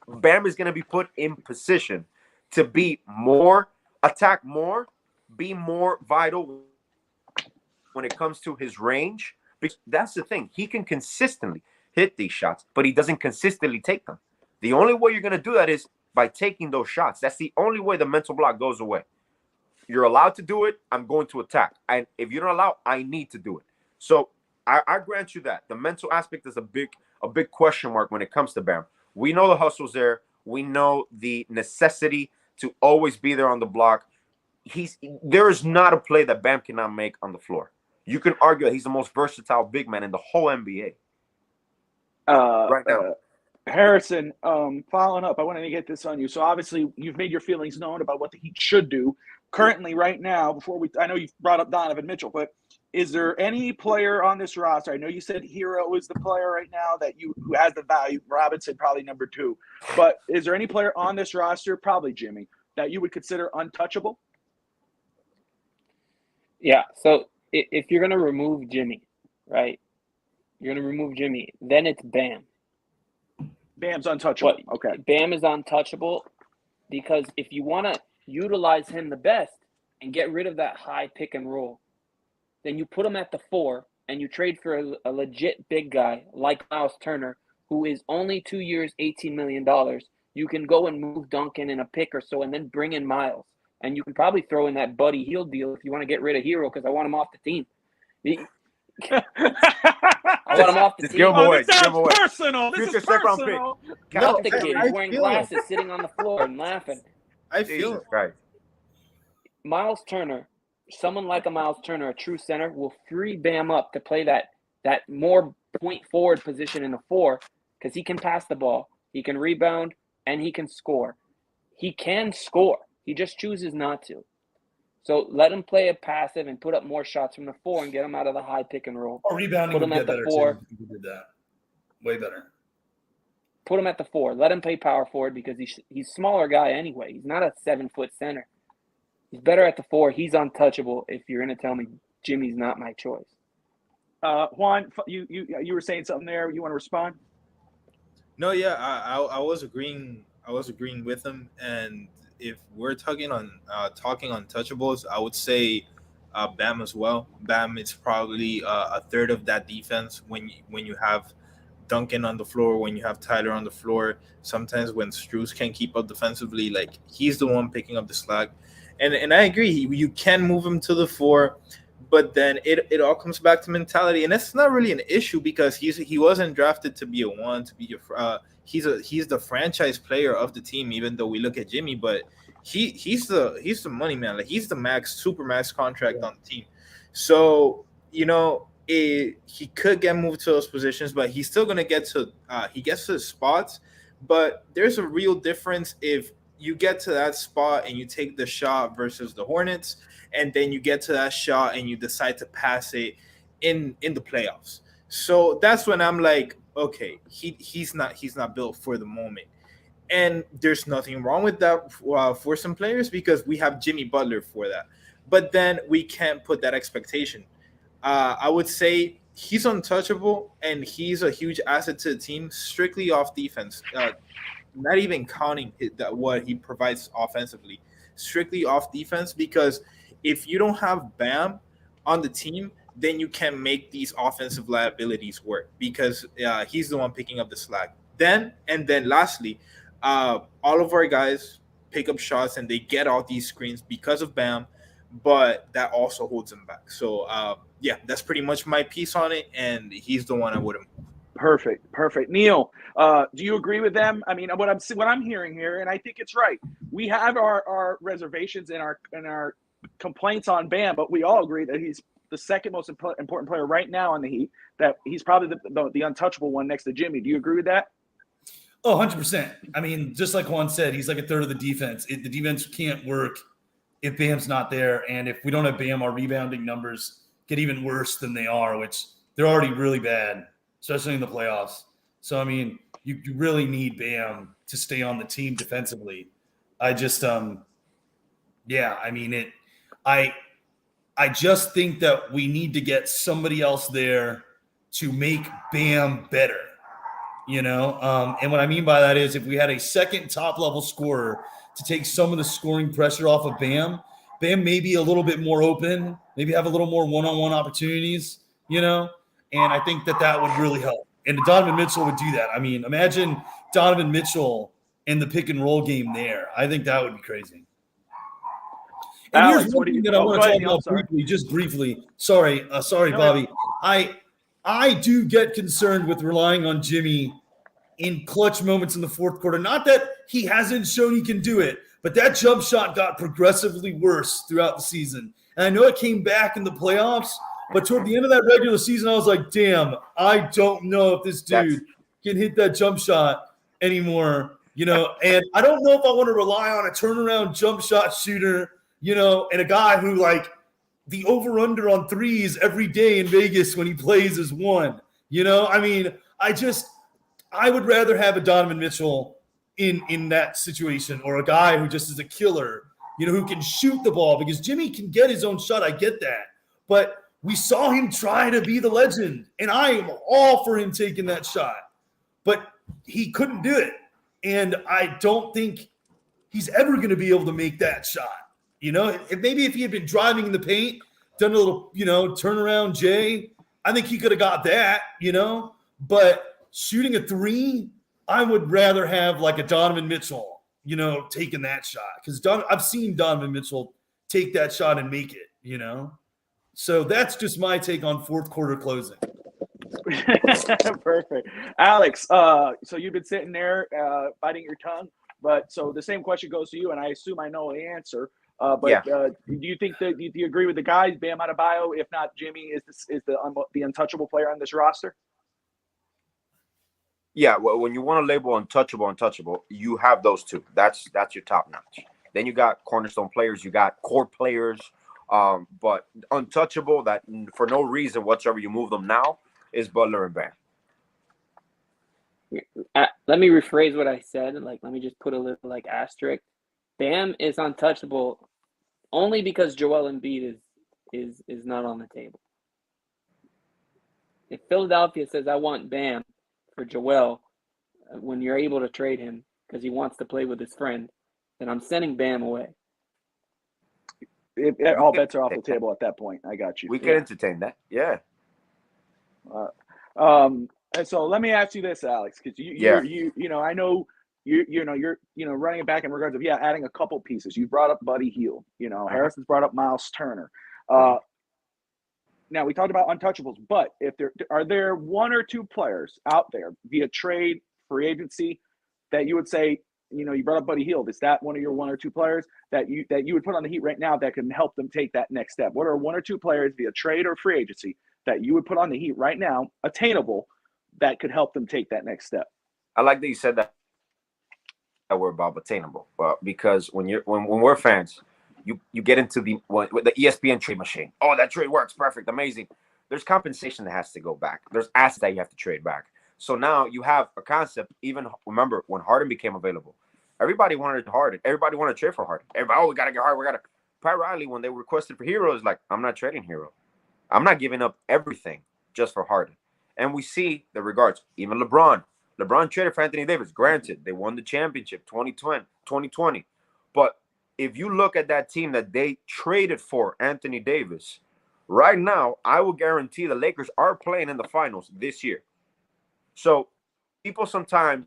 Bam is going to be put in position to be more, attack more, be more vital when it comes to his range. Because that's the thing. He can consistently hit these shots, but he doesn't consistently take them. The only way you're going to do that is by taking those shots. That's the only way the mental block goes away. You're allowed to do it. I'm going to attack. And if you don't allow, I need to do it. So I grant you that. The mental aspect is a big question mark when it comes to Bam. We know the hustle's there. We know the necessity to always be there on the block. There is not a play that Bam cannot make on the floor. You can argue that he's the most versatile big man in the whole NBA right now. Harrison, following up, I wanted to get this on you. So obviously you've made your feelings known about what the Heat should do. Currently, right now, I know you've brought up Donovan Mitchell, but is there any player on this roster? I know you said Hero is the player right now who has the value. Robinson probably number 2. But is there any player on this roster, probably Jimmy, that you would consider untouchable? Yeah. So if you're gonna remove Jimmy, right? You're gonna remove Jimmy, then it's Bam. Bam's untouchable. Okay. Bam is untouchable because if you want to utilize him the best and get rid of that high pick and roll, then you put him at the 4 and you trade for a legit big guy like Miles Turner, who is only 2 years, $18 million. You can go and move Duncan in a pick or so and then bring in Miles. And you can probably throw in that Buddy Hield deal if you want to get rid of Hero because I want him off the team. I want him off the team. Give him away. This Give him away. personal. This is personal. Not the kid. He's wearing glasses sitting on the floor and laughing. I feel Jesus Christ. Miles Turner, someone like a Miles Turner, a true center, will free Bam up to play that more point forward position in the 4 because he can pass the ball, he can rebound, and he can score. He can score. He just chooses not to. So let him play a passive and put up more shots from the 4 and get him out of the high pick and roll. Or rebounding Put him would at get the better 4. too. He did that. Way better. Put him at the 4. Let him play power forward because he's a smaller guy anyway. He's not a 7-foot center. He's better at the 4. He's untouchable if you're going to tell me Jimmy's not my choice. Juan, you were saying something there. You want to respond? No, yeah, I was agreeing with him, and if we're talking untouchables, I would say Bam as well. Bam is probably a third of that defense when you have Duncan on the floor, when you have Tyler on the floor. Sometimes when Strus can't keep up defensively, like he's the one picking up the slack. And I agree, you can move him to the 4, but then it all comes back to mentality, and that's not really an issue because he wasn't drafted to be a 1, to be he's the franchise player of the team, even though we look at Jimmy, but he's the money man. Like he's the super max contract on the team. So, he could get moved to those positions, but he's still gonna get to he gets to the spots. But there's a real difference if you get to that spot and you take the shot versus the Hornets, and then you get to that shot and you decide to pass it in the playoffs. So that's when I'm like, okay, he's not built for the moment. And there's nothing wrong with that for some players because we have Jimmy Butler for that. But then we can't put that expectation. I would say he's untouchable and he's a huge asset to the team strictly off defense. Not even counting what he provides offensively, strictly off defense, because if you don't have Bam on the team, then you can make these offensive liabilities work because he's the one picking up the slack. Then lastly, all of our guys pick up shots and they get all these screens because of Bam, but that also holds them back. So, that's pretty much my piece on it, and he's the one I would have. Perfect. Neal, do you agree with them? I mean, what I'm hearing here, and I think it's right. We have our reservations and our complaints on Bam, but we all agree that he's the second most important player right now on the Heat. That he's probably the untouchable one next to Jimmy. Do you agree with that? Oh, 100%. I mean, just like Juan said, he's like a third of the defense. The defense can't work if Bam's not there, and if we don't have Bam, our rebounding numbers get even worse than they are, which they're already really bad, especially in the playoffs. So, I mean, you really need Bam to stay on the team defensively. I just, I just think that we need to get somebody else there to make Bam better, And what I mean by that is if we had a second top-level scorer to take some of the scoring pressure off of Bam may be a little bit more open, maybe have a little more one-on-one opportunities, and I think that would really help. And Donovan Mitchell would do that. I mean, imagine Donovan Mitchell in the pick-and-roll game there. I think that would be crazy. And Alex, here's one thing that I want to talk about briefly. Sorry, Bobby. I do get concerned with relying on Jimmy in clutch moments in the fourth quarter. Not that he hasn't shown he can do it, but that jump shot got progressively worse throughout the season. And I know it came back in the playoffs, but toward the end of that regular season, I was like, damn, I don't know if this dude can hit that jump shot anymore, and I don't know if I want to rely on a turnaround jump shot shooter, and a guy who like the over-under on threes every day in Vegas when he plays is 1. I mean, I would rather have a Donovan Mitchell in that situation, or a guy who just is a killer, who can shoot the ball, because Jimmy can get his own shot. I get that. But we saw him try to be the legend, and I am all for him taking that shot. But he couldn't do it. And I don't think he's ever going to be able to make that shot. Maybe if he had been driving in the paint, done a little, turnaround J, I think he could have got that, But shooting a 3, I would rather have like a Donovan Mitchell, taking that shot. Because I've seen Donovan Mitchell take that shot and make it, So that's just my take on fourth quarter closing. Perfect. Alex, so you've been sitting there biting your tongue, but so the same question goes to you, and I assume I know the answer. Do you think that do you agree with the guys, Bam Adebayo? If not, Jimmy is the untouchable player on this roster? Yeah, well, when you want to label untouchable, you have those two. That's your top notch. Then you got cornerstone players, you got core players, but untouchable that for no reason whatsoever you move them now is Butler and Bam. Let me rephrase what I said. Let me just put a little asterisk. Bam is untouchable only because Joel Embiid is not on the table. If Philadelphia says I want Bam for Joel, when you're able to trade him because he wants to play with his friend, then I'm sending Bam away. All bets are off the table at that point. I got you. We can entertain that. Yeah. And so let me ask you this, Alex, because I know you're running it back in regards of adding a couple pieces. You brought up Buddy Hield. Harrison's brought up Miles Turner. Now we talked about untouchables, but if are there 1 or 2 players out there via trade, free agency, that you would say, you brought up Buddy Hield. Is that one of your 1 or 2 players that you would put on the Heat right now that can help them take that next step? What are 1 or 2 players via trade or free agency that you would put on the Heat right now, attainable, that could help them take that next step? I like that you said that word about attainable, because when we're fans, you get into the ESPN trade machine. Oh, that trade works, perfect, amazing. There's compensation that has to go back. There's assets that you have to trade back. So now you have a concept. Even remember when Harden became available, everybody wanted Harden. Everybody wanted to trade for Harden. Everybody, we gotta get Harden. Pat Riley, when they requested for Hero, is like, I'm not trading Hero. I'm not giving up everything just for Harden. And we see the regards. Even LeBron traded for Anthony Davis. Granted, they won the championship 2020. But if you look at that team that they traded for Anthony Davis, right now, I will guarantee the Lakers are playing in the finals this year. So people sometimes,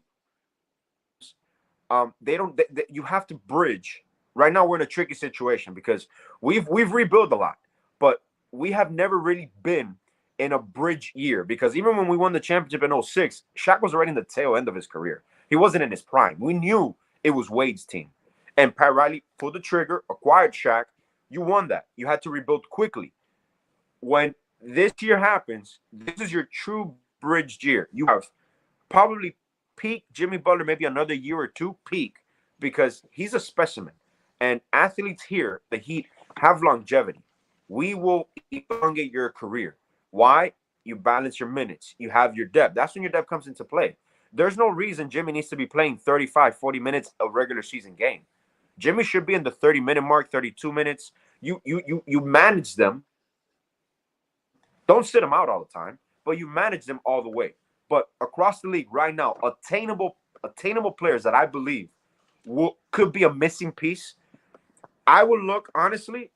you have to bridge. Right now, we're in a tricky situation because we've rebuilt a lot, but we have never really been in a bridge year, because even when we won the championship in 2006, Shaq was already in the tail end of his career. He wasn't in his prime. We knew it was Wade's team. And Pat Riley pulled the trigger, acquired Shaq. You won that. You had to rebuild quickly. When this year happens, this is your true bridge year. You have probably peak Jimmy Butler, maybe another year or 2 peak, because he's a specimen. And athletes here, the Heat, have longevity. We will elongate your career. Why? You balance your minutes. You have your depth. That's when your depth comes into play. There's no reason Jimmy needs to be playing 35, 40 minutes a regular season game. Jimmy should be in the 30-minute mark, 32 minutes. You manage them. Don't sit them out all the time, but you manage them all the way. But across the league right now, attainable players that I believe could be a missing piece. I would look, honestly,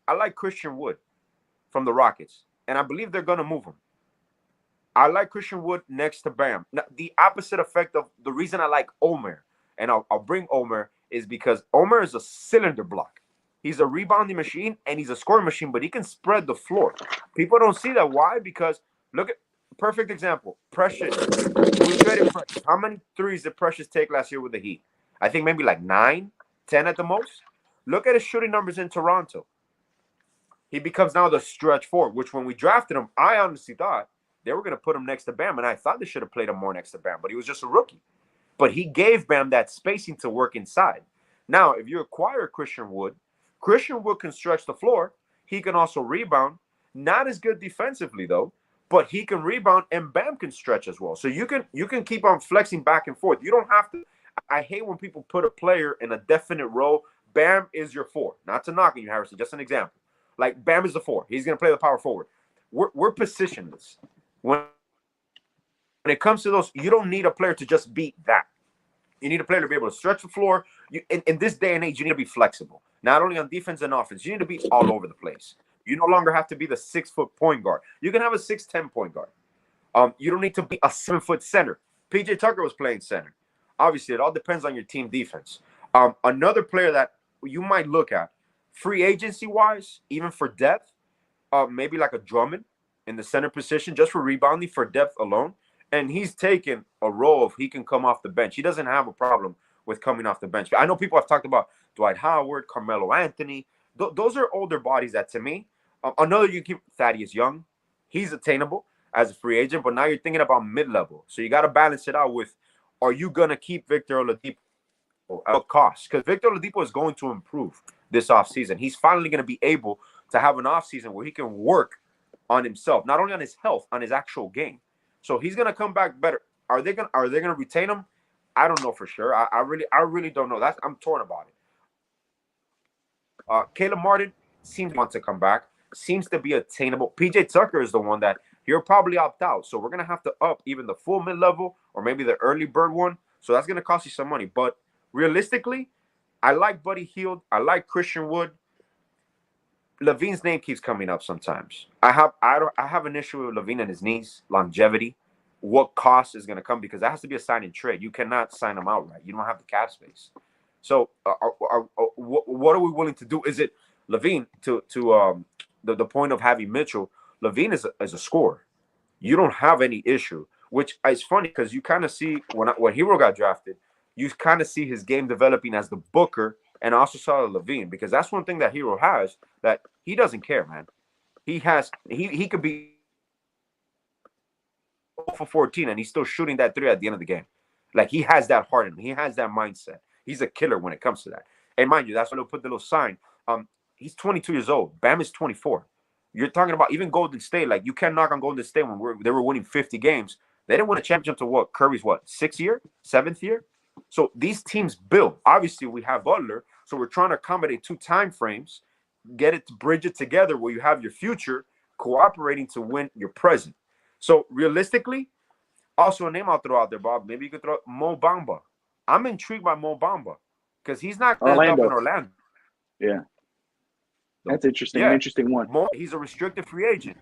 I like Christian Wood from the Rockets, and I believe they're going to move him. I like Christian Wood next to Bam. Now, the opposite effect of the reason I like Omer, and I'll bring Omer, is because Omer is a cylinder block. He's a rebounding machine, and he's a scoring machine, but he can spread the floor. People don't see that. Why? Because look at perfect example. Precious. We traded Precious. How many threes did Precious take last year with the Heat? I think maybe like 9, 10 at the most. Look at his shooting numbers in Toronto. He becomes now the stretch forward, which when we drafted him, I honestly thought they were going to put him next to Bam, and I thought they should have played him more next to Bam, but he was just a rookie. But he gave Bam that spacing to work inside. Now, if you acquire Christian Wood can stretch the floor. He can also rebound. Not as good defensively, though, but he can rebound, and Bam can stretch as well. So you can keep on flexing back and forth. You don't have to. I hate when people put a player in a definite role. Bam is your 4. Not to knock on you, Harrison, just an example. Like, Bam is the 4. He's going to play the power forward. We're positionless. When it comes to those, you don't need a player to just be that. You need a player to be able to stretch the floor. In this day and age, you need to be flexible. Not only on defense and offense, you need to be all over the place. You no longer have to be the 6-foot point guard. You can have a 6'10" point guard. You don't need to be a 7-foot center. PJ Tucker was playing center. Obviously, it all depends on your team defense. Another player that you might look at, free agency-wise, even for depth, maybe like a Drummond in the center position, just for rebounding, for depth alone. And he's taken a role if he can come off the bench. He doesn't have a problem with coming off the bench. I know people have talked about Dwight Howard, Carmelo Anthony. Those are older bodies that, to me, another you keep Thaddeus Young. He's attainable as a free agent, but now you're thinking about mid-level. So you got to balance it out with, are you going to keep Victor Oladipo at what cost? Because Victor Oladipo is going to improve this offseason. He's finally going to be able to have an offseason where he can work on himself, not only on his health, on his actual game. So he's going to come back better. Are they going to retain him? I don't know for sure. I really don't know. I'm torn about it. Caleb Martin seems to want to come back. Seems to be attainable. PJ Tucker is the one that he'll probably opt out. So we're going to have to up even the full mid-level or maybe the early bird one. So that's going to cost you some money. But realistically, I like Buddy Hield. I like Christian Wood. Levine's name keeps coming up sometimes. I have an issue with Levine and his knees, longevity, what cost is going to come, because that has to be a sign and trade. You cannot sign him outright. You don't have the cap space. So what are we willing to do? Is it Levine to the point of having Mitchell? Levine is a scorer. You don't have any issue, which is funny because you kind of see when Hero got drafted, you kind of see his game developing as the Booker. And I also saw Levine, because that's one thing that Hero has, that he doesn't care, man. He could be 0 for 14 and he's still shooting that 3 at the end of the game. Like, he has that heart in him. He has that mindset. He's a killer when it comes to that. And mind you, that's why they'll put the little sign. He's 22 years old. Bam is 24. You're talking about even Golden State. Like, you can't knock on Golden State when they were winning 50 games. They didn't win a championship to what? Curry's what? 6th year? 7th year? So these teams build. Obviously, we have Butler, so we're trying to accommodate 2 time frames, bridge it together where you have your future cooperating to win your present. So realistically, also a name I'll throw out there, Bob. Maybe you could throw Mo Bamba. I'm intrigued by Mo Bamba because he's not going to end up in Orlando. Yeah, that's interesting. Yeah. An interesting one. He's a restricted free agent.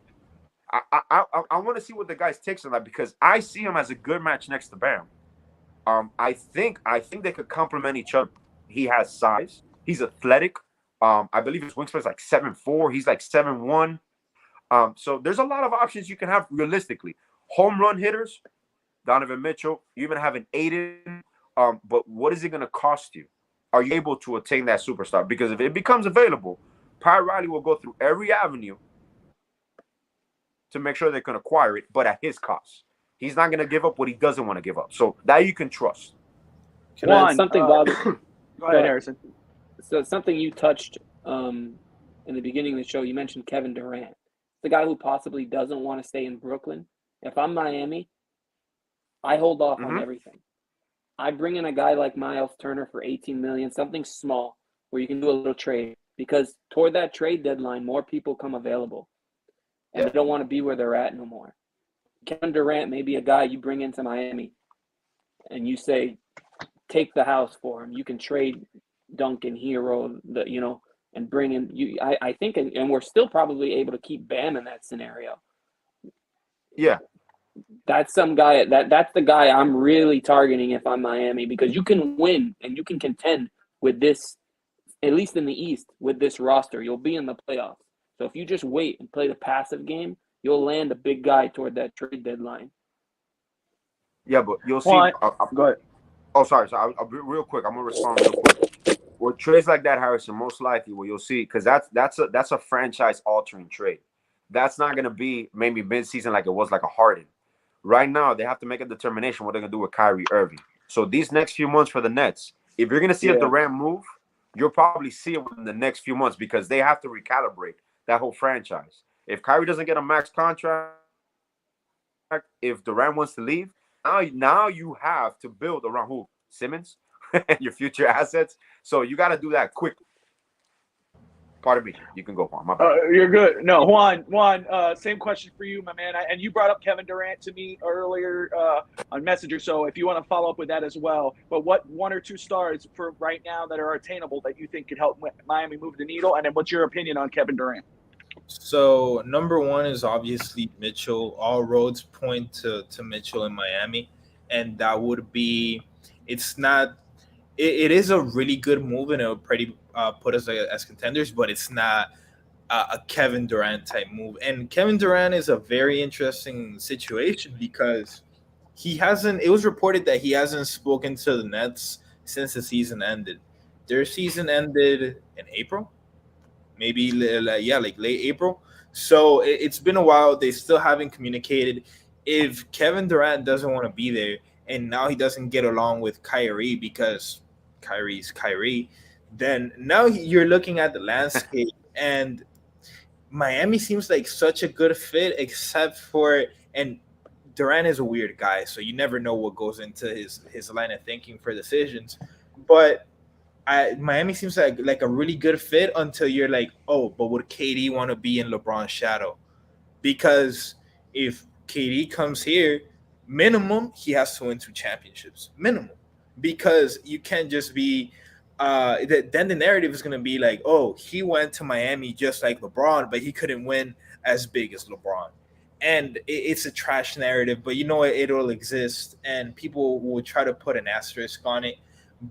I want to see what the guys takes on that, because I see him as a good match next to Bam. I think they could complement each other. He has size. He's athletic. I believe his wingspan is like 7'4". He's like 7'1". So there's a lot of options you can have realistically. Home run hitters, Donovan Mitchell. You even have an Aiden. But what is it going to cost you? Are you able to attain that superstar? Because if it becomes available, Pat Riley will go through every avenue to make sure they can acquire it, but at his cost. He's not going to give up what he doesn't want to give up. So that you can trust. Something, Bob. Go ahead, Harrison. So something you touched in the beginning of the show, you mentioned Kevin Durant, the guy who possibly doesn't want to stay in Brooklyn. If I'm Miami, I hold off on everything. I bring in a guy like Miles Turner for $18 million, something small where you can do a little trade, because toward that trade deadline, more people come available, and they don't want to be where they're at no more. Kevin Durant may be a guy you bring into Miami, and you say, take the house for him. You can trade Duncan, Hero, and bring him. I think, and we're still probably able to keep Bam in that scenario. Yeah. That's some guy that's the guy I'm really targeting if I'm Miami, because you can win and you can contend with this, at least in the East, with this roster. You'll be in the playoffs. So if you just wait and play the passive game, you'll land a big guy toward that trade deadline. Yeah, but you'll see. Well, go ahead. Oh, sorry. I'll be real quick. I'm gonna respond real quick. With trades like that, Harrison, most likely what you'll see, because that's a franchise altering trade. That's not gonna be maybe mid-season like it was like a Harden. Right now, they have to make a determination what they're gonna do with Kyrie Irving. So these next few months for the Nets, if you're gonna see a Durant move, you'll probably see it within the next few months because they have to recalibrate that whole franchise. If Kyrie doesn't get a max contract, if Durant wants to leave, now you have to build around who? Simmons, your future assets. So you got to do that quickly. Pardon me. You can go, Juan. My bad. You're good. No, Juan, same question for you, my man. And you brought up Kevin Durant to me earlier on Messenger, so if you want to follow up with that as well. But what 1 or 2 stars for right now that are attainable that you think could help Miami move the needle? And then what's your opinion on Kevin Durant? So number one is obviously Mitchell. All roads point to Mitchell in Miami, and that would be. It's not. It is a really good move, and it would pretty put us as contenders, but it's not a Kevin Durant type move. And Kevin Durant is a very interesting situation because he hasn't. It was reported that he hasn't spoken to the Nets since the season ended. Their season ended in April. Maybe like late April. So it's been a while. They still haven't communicated. If Kevin Durant doesn't want to be there, and now he doesn't get along with Kyrie because Kyrie's Kyrie, then now you're looking at the landscape, and Miami seems like such a good fit, except for and Durant is a weird guy, so you never know what goes into his line of thinking for decisions, but. Miami seems like a really good fit until you're like, oh, but would KD want to be in LeBron's shadow? Because if KD comes here, minimum, he has to win 2 championships. Minimum. Because you can't just be then the narrative is going to be like, oh, he went to Miami just like LeBron, but he couldn't win as big as LeBron. And it's a trash narrative, but you know it'll exist, and people will try to put an asterisk on it.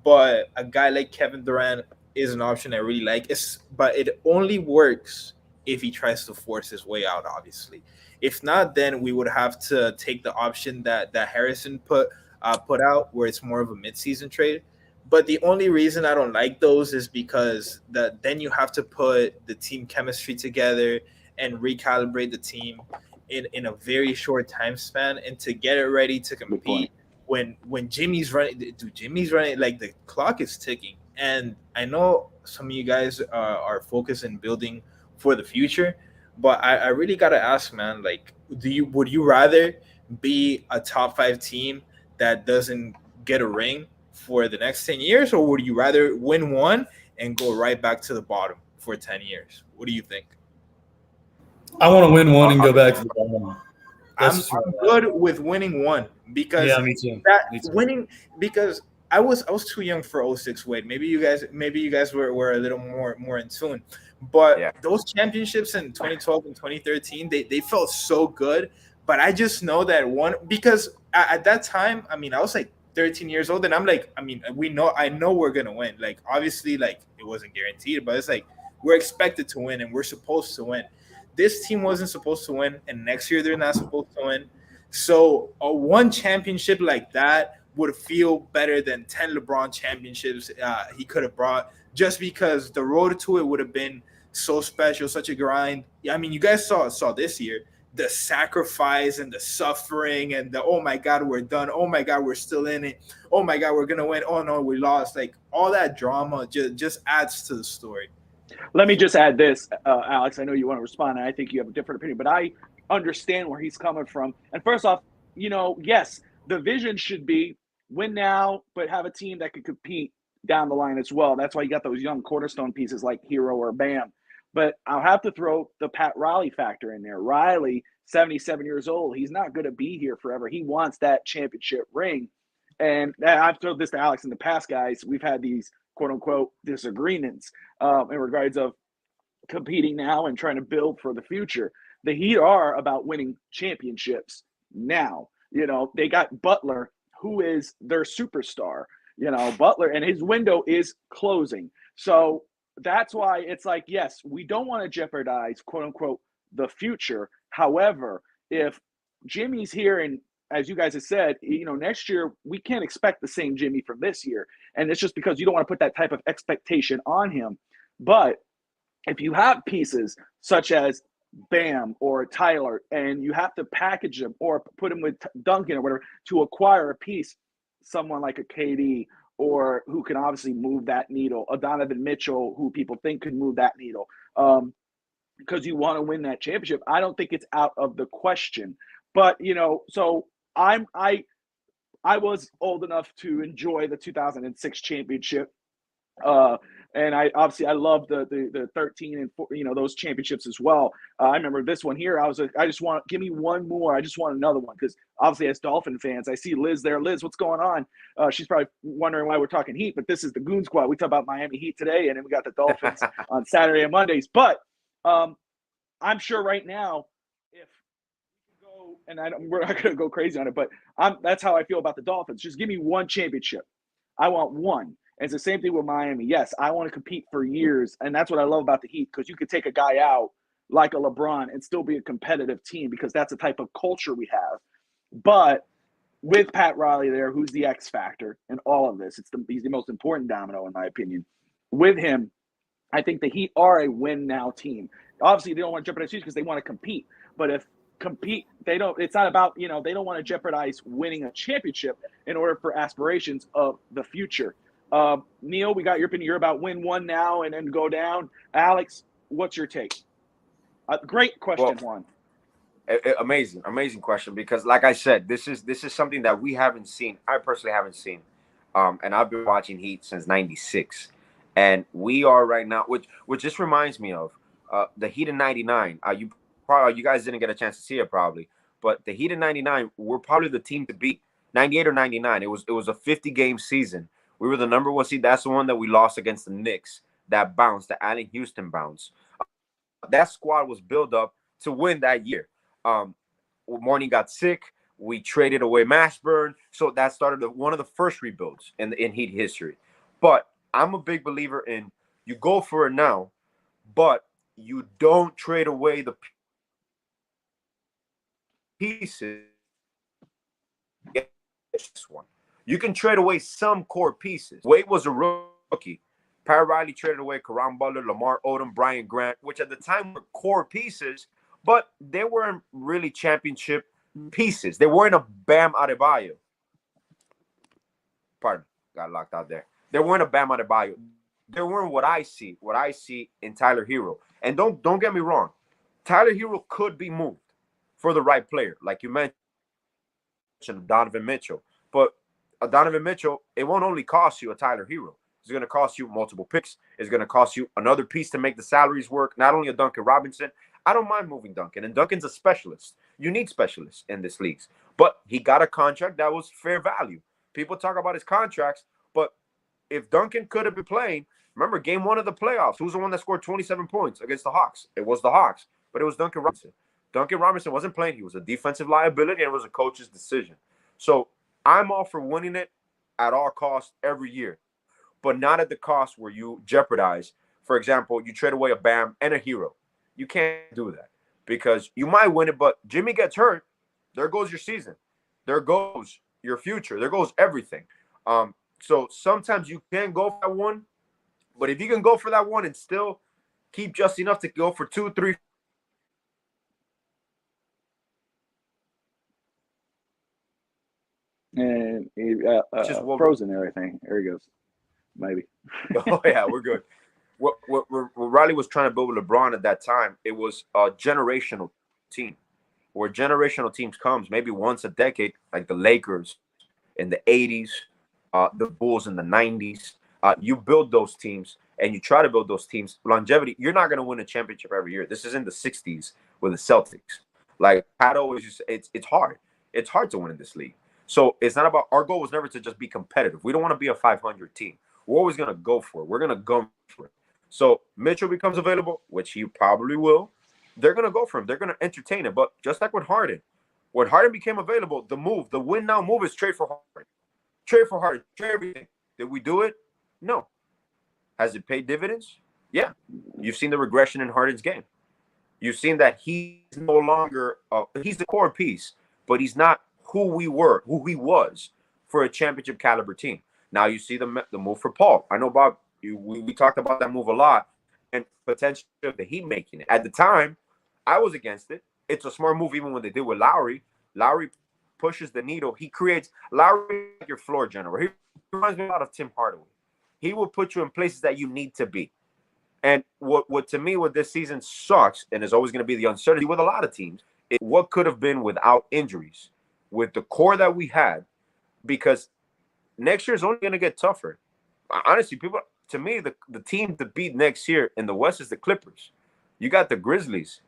But a guy like Kevin Durant is an option I really like. But it only works if he tries to force his way out, obviously. If not, then we would have to take the option that Harrison put out, where it's more of a midseason trade. But the only reason I don't like those is because then you have to put the team chemistry together and recalibrate the team in a very short time span, and to get it ready to compete. When Jimmy's running, like the clock is ticking, and I know some of you guys are focused in building for the future, but I really gotta ask, man, like, would you rather be a top 5 team that doesn't get a ring for the next 10 years, or would you rather win one and go right back to the bottom for 10 years? What do you think? I want to win one and go back to the bottom. I'm good with winning one because me too. Winning because I was too young for 06 Wade. Maybe you guys were a little more in tune. But those championships in 2012 and 2013, they felt so good. But I just know that because at that time, I mean, I was like 13 years old, and I'm like, I mean, I know we're gonna win. Like, obviously, like, it wasn't guaranteed, but it's like we're expected to win and we're supposed to win. This team wasn't supposed to win, and next year they're not supposed to win. So a one championship like that would feel better than 10 LeBron championships he could have brought, just because the road to it would have been so special, such a grind. I mean, you guys saw this year, the sacrifice and the suffering and the, oh my God, we're done. Oh my God, we're still in it. Oh my God, we're going to win. Oh no, we lost. Like, all that drama just adds to the story. Let me just add this, Alex. I know you want to respond, and I think you have a different opinion, but I understand where he's coming from. And first off, yes, the vision should be win now, but have a team that could compete down the line as well. That's why you got those young cornerstone pieces like Hero or Bam. But I'll have to throw the Pat Riley factor in there. Riley, 77 years old, he's not going to be here forever. He wants that championship ring. And I've thrown this to Alex in the past, guys. We've had these quote-unquote disagreements in regards of competing now and trying to build for the future. The Heat are about winning championships now. They got Butler, who is their superstar. Butler, and his window is closing. So that's why it's like, yes, we don't want to jeopardize, quote-unquote, the future. However, if Jimmy's here, and as you guys have said, next year we can't expect the same Jimmy from this year. And it's just because you don't want to put that type of expectation on him. But if you have pieces such as Bam or Tyler, and you have to package them or put them with Duncan or whatever to acquire a piece, someone like a KD, or who can obviously move that needle, a Donovan Mitchell, who people think could move that needle, because you want to win that championship. I don't think it's out of the question. But so I was old enough to enjoy the 2006 championship. And I love the 13 and 4, those championships as well. I remember this one here. Give me one more. I just want another one, because obviously as Dolphin fans, I see Liz there. Liz, what's going on? She's probably wondering why we're talking Heat, but this is the Goon Squad. We talk about Miami Heat today, and then we got the Dolphins on Saturday and Mondays. But I'm sure right now, if we go, and we're not going to go crazy on it, but that's how I feel about the Dolphins. Just give me one championship. I want one. And it's the same thing with Miami. Yes, I want to compete for years, and that's what I love about the Heat, because you could take a guy out like a LeBron and still be a competitive team, because that's the type of culture we have. But with Pat Riley there, who's the X factor in all of this, he's the most important domino in my opinion. With him, I think the Heat are a win-now team. Obviously, they don't want to jeopardize season because they want to compete. But if compete, they don't. It's not about they don't want to jeopardize winning a championship in order for aspirations of the future. Neal, we got your opinion. You're about win one now and then go down. Alex, what's your take? Great question, Juan. Amazing question, because like I said, this is something that we haven't seen. I personally haven't seen, and I've been watching Heat since '96, and we are right now, which just reminds me of the Heat in '99. You guys didn't get a chance to see it probably, but the Heat in '99 were probably the team to beat. '98 or '99, it was a 50-game season. We were the number one seed. That's the one that we lost against the Knicks. That bounce, the Allen Houston bounce. That squad was built up to win that year. Morning got sick. We traded away Mashburn. So that started one of the first rebuilds in Heat history. But I'm a big believer in you go for it now, but you don't trade away the pieces. This one. You can trade away some core pieces. Wade was a rookie. Pat Riley traded away Caron Butler, Lamar Odom, Brian Grant, which at the time were core pieces, but they weren't really championship pieces. They weren't a Bam Adebayo. Pardon, got locked out there. They weren't a Bam Adebayo. They weren't what I see in Tyler Hero. And don't get me wrong, Tyler Hero could be moved for the right player, like you mentioned, Donovan Mitchell. But a Donovan Mitchell, it won't only cost you a Tyler Hero. It's going to cost you multiple picks. It's going to cost you another piece to make the salaries work, not only a Duncan Robinson. I don't mind moving Duncan, and Duncan's a specialist. You need specialists in this league. But he got a contract that was fair value. People talk about his contracts, but if Duncan could have been playing, remember game one of the playoffs, who's the one that scored 27 points against the Hawks? It was the Hawks, but it was Duncan Robinson. Duncan Robinson wasn't playing. He was a defensive liability, and it was a coach's decision. So I'm all for winning it at all costs every year, but not at the cost where you jeopardize. For example, you trade away a Bam and a Hero. You can't do that because you might win it, but Jimmy gets hurt. There goes your season. There goes your future. There goes everything. So sometimes you can go for that one, but if you can go for that one and still keep just enough to go for 2, 3. And just frozen there, I think. There he goes. Maybe. Oh, yeah, we're good. What Riley was trying to build with LeBron at that time, it was a generational team. Where generational teams comes maybe once a decade, like the Lakers in the 80s, the Bulls in the 90s. You build those teams, and you try to build those teams. Longevity, you're not going to win a championship every year. This is in the 60s with the Celtics. Like Pat always used to, it's hard. It's hard to win in this league. So it's not about, our goal was never to just be competitive. We don't want to be a 500 team. We're always going to go for it. We're going to go for it. So Mitchell becomes available, which he probably will. They're going to go for him. They're going to entertain it. But just like with Harden, when Harden became available, the win now move is trade for Harden. Trade for Harden. Trade everything. Did we do it? No. Has it paid dividends? Yeah. You've seen the regression in Harden's game. You've seen that he's no longer he's the core piece, but he's not who he was for a championship caliber team. Now you see the move for Paul. I know, Bob, we talked about that move a lot and potential of the Heat making it. At the time, I was against it. It's a smart move, even when they did with Lowry. Lowry pushes the needle. He creates Lowry like your floor general. He reminds me a lot of Tim Hardaway. He will put you in places that you need to be. And what to me, what this season sucks, and is always going to be the uncertainty with a lot of teams, is what could have been without injuries, with the core that we had, because next year is only going to get tougher. Honestly, people, to me, the team to beat next year in the West is the Clippers. You got the Grizzlies,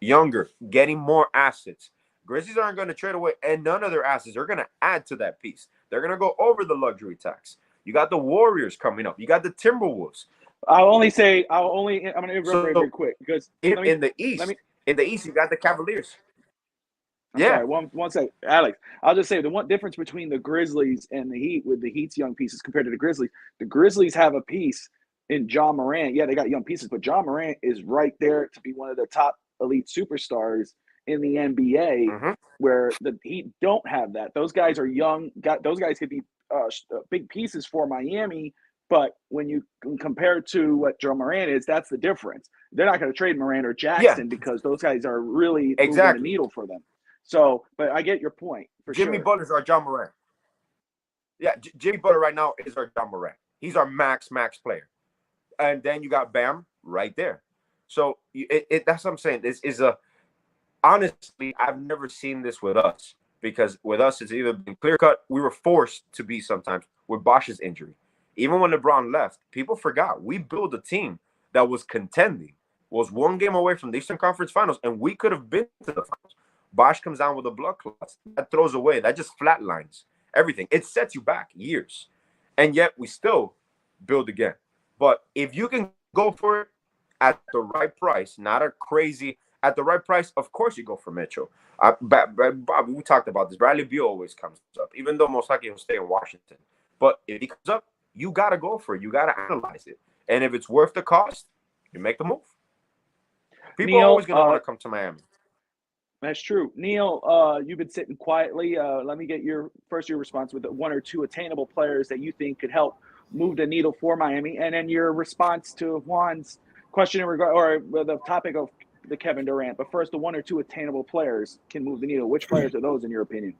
younger, getting more assets. Grizzlies aren't going to trade away, and none of their assets are going to add to that piece. They're going to go over the luxury tax. You got the Warriors coming up. You got the Timberwolves. I'm going to interrupt very quick because in the East, you got the Cavaliers. Sorry, one second, Alex. I'll just say the one difference between the Grizzlies and the Heat, with the Heat's young pieces compared to the Grizzlies have a piece in John Morant. Yeah, they got young pieces, but John Morant is right there to be one of the top elite superstars in the NBA, where the Heat don't have that. Those guys are young. Those guys could be big pieces for Miami, but when you compare to what John Morant is, that's the difference. They're not going to trade Morant or Jackson because those guys are really moving the needle for them. So, but I get your point. Jimmy Butler's our John Morant. Yeah, Jimmy Butler right now is our John Morant. He's our max player. And then you got Bam right there. So that's what I'm saying. This is honestly, I've never seen this with us, because with us, it's either been clear cut. We were forced to be sometimes with Bosh's injury. Even when LeBron left, people forgot we built a team that was contending, was one game away from the Eastern Conference Finals, and we could have been to the finals. Bosh comes down with a blood clot. That throws away. That just flatlines everything. It sets you back years. And yet we still build again. But if you can go for it at the right price, not a crazy, at the right price, of course you go for Mitchell. Bob, we talked about this. Bradley Beal always comes up, even though most likely he'll stay in Washington. But if he comes up, you got to go for it. You got to analyze it. And if it's worth the cost, you make the move. People are always going to want to come to Miami. That's true. Neal, you've been sitting quietly. Let me get your response with the one or two attainable players that you think could help move the needle for Miami, and then your response to Juan's question in regard, or the topic of the Kevin Durant. But first, the one or two attainable players can move the needle. Which players are those in your opinion?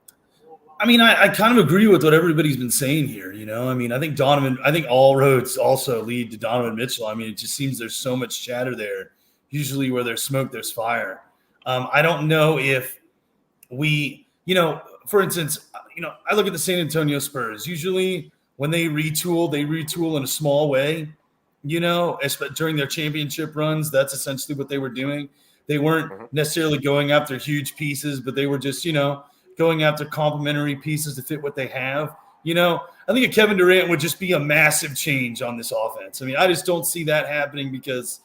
I mean, I kind of agree with what everybody's been saying here. You know, I mean, I think all roads also lead to Donovan Mitchell. I mean, it just seems there's so much chatter there. Usually where there's smoke, there's fire. I don't know if we, for instance, I look at the San Antonio Spurs. Usually when they retool in a small way, during their championship runs. That's essentially what they were doing. They weren't necessarily going after huge pieces, but they were just, going after complementary pieces to fit what they have. I think a Kevin Durant would just be a massive change on this offense. I mean, I just don't see that happening because,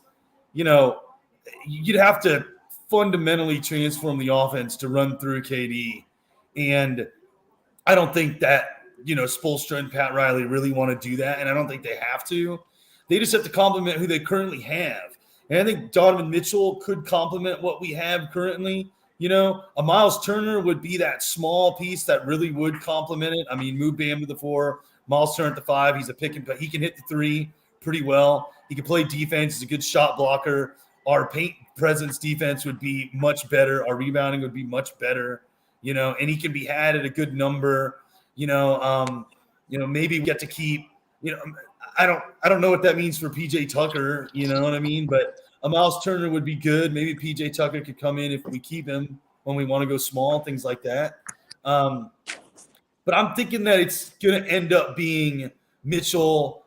you'd have to fundamentally transform the offense to run through KD. And I don't think that, Spoelstra and Pat Riley really want to do that. And I don't think they have to. They just have to complement who they currently have. And I think Donovan Mitchell could complement what we have currently. A Miles Turner would be that small piece that really would complement it. I mean, move Bam to the 4, Miles Turner at the 5. He's a pick and he can hit the 3 pretty well. He can play defense. He's a good shot blocker. Our paint presence defense would be much better. Our rebounding would be much better, and he can be had at a good number, maybe we get to keep, I don't know what that means for PJ Tucker, you know what I mean? But a Miles Turner would be good. Maybe PJ Tucker could come in if we keep him when we want to go small, things like that. But I'm thinking that it's going to end up being Mitchell.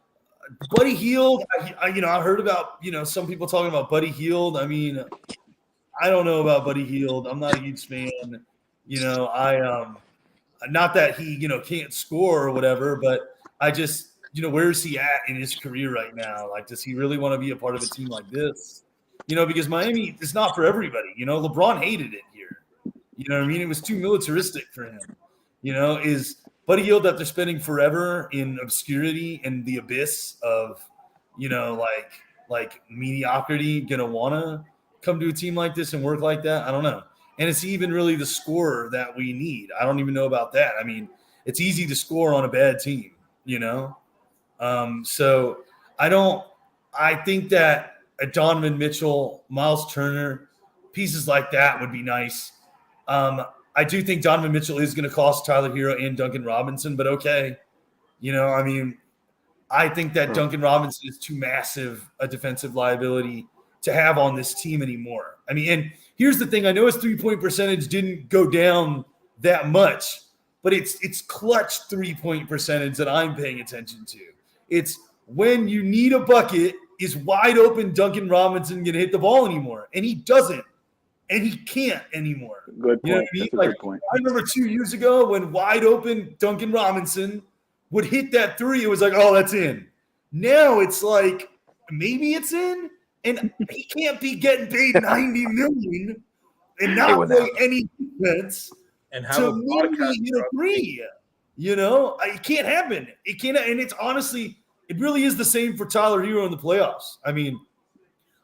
Buddy Hield, I heard about, some people talking about Buddy Hield. I mean, I don't know about Buddy Hield. I'm not a huge fan. Not that he, can't score or whatever, but I just, where is he at in his career right now? Like, does he really want to be a part of a team like this? Because Miami is not for everybody. LeBron hated it here. You know what I mean? It was too militaristic for him. Is Buddy Hield, after spending forever in obscurity and the abyss of, like mediocrity, gonna wanna come to a team like this and work like that? I don't know. And it's even really the scorer that we need. I don't even know about that. I mean, it's easy to score on a bad team, you know? So I think that a Donovan Mitchell, Miles Turner, pieces like that would be nice. I do think Donovan Mitchell is going to cost Tyler Hero and Duncan Robinson, but okay. You know, I mean, I think that Duncan Robinson is too massive a defensive liability to have on this team anymore. I mean, and here's the thing. I know his three-point percentage didn't go down that much, but it's clutch three-point percentage that I'm paying attention to. It's when you need a bucket, is wide open Duncan Robinson going to hit the ball anymore? And he doesn't. And he can't anymore. Good point. You know what I mean? That's a Like, good point. I remember 2 years ago when wide open Duncan Robinson would hit that three, it was like, oh, that's in. Now it's like, maybe it's in, and he can't be getting paid $90 million and not play any defense and have to maybe hit a three. You know, it can't happen. It can't, and it's honestly, it really is the same for Tyler Hero in the playoffs. I mean,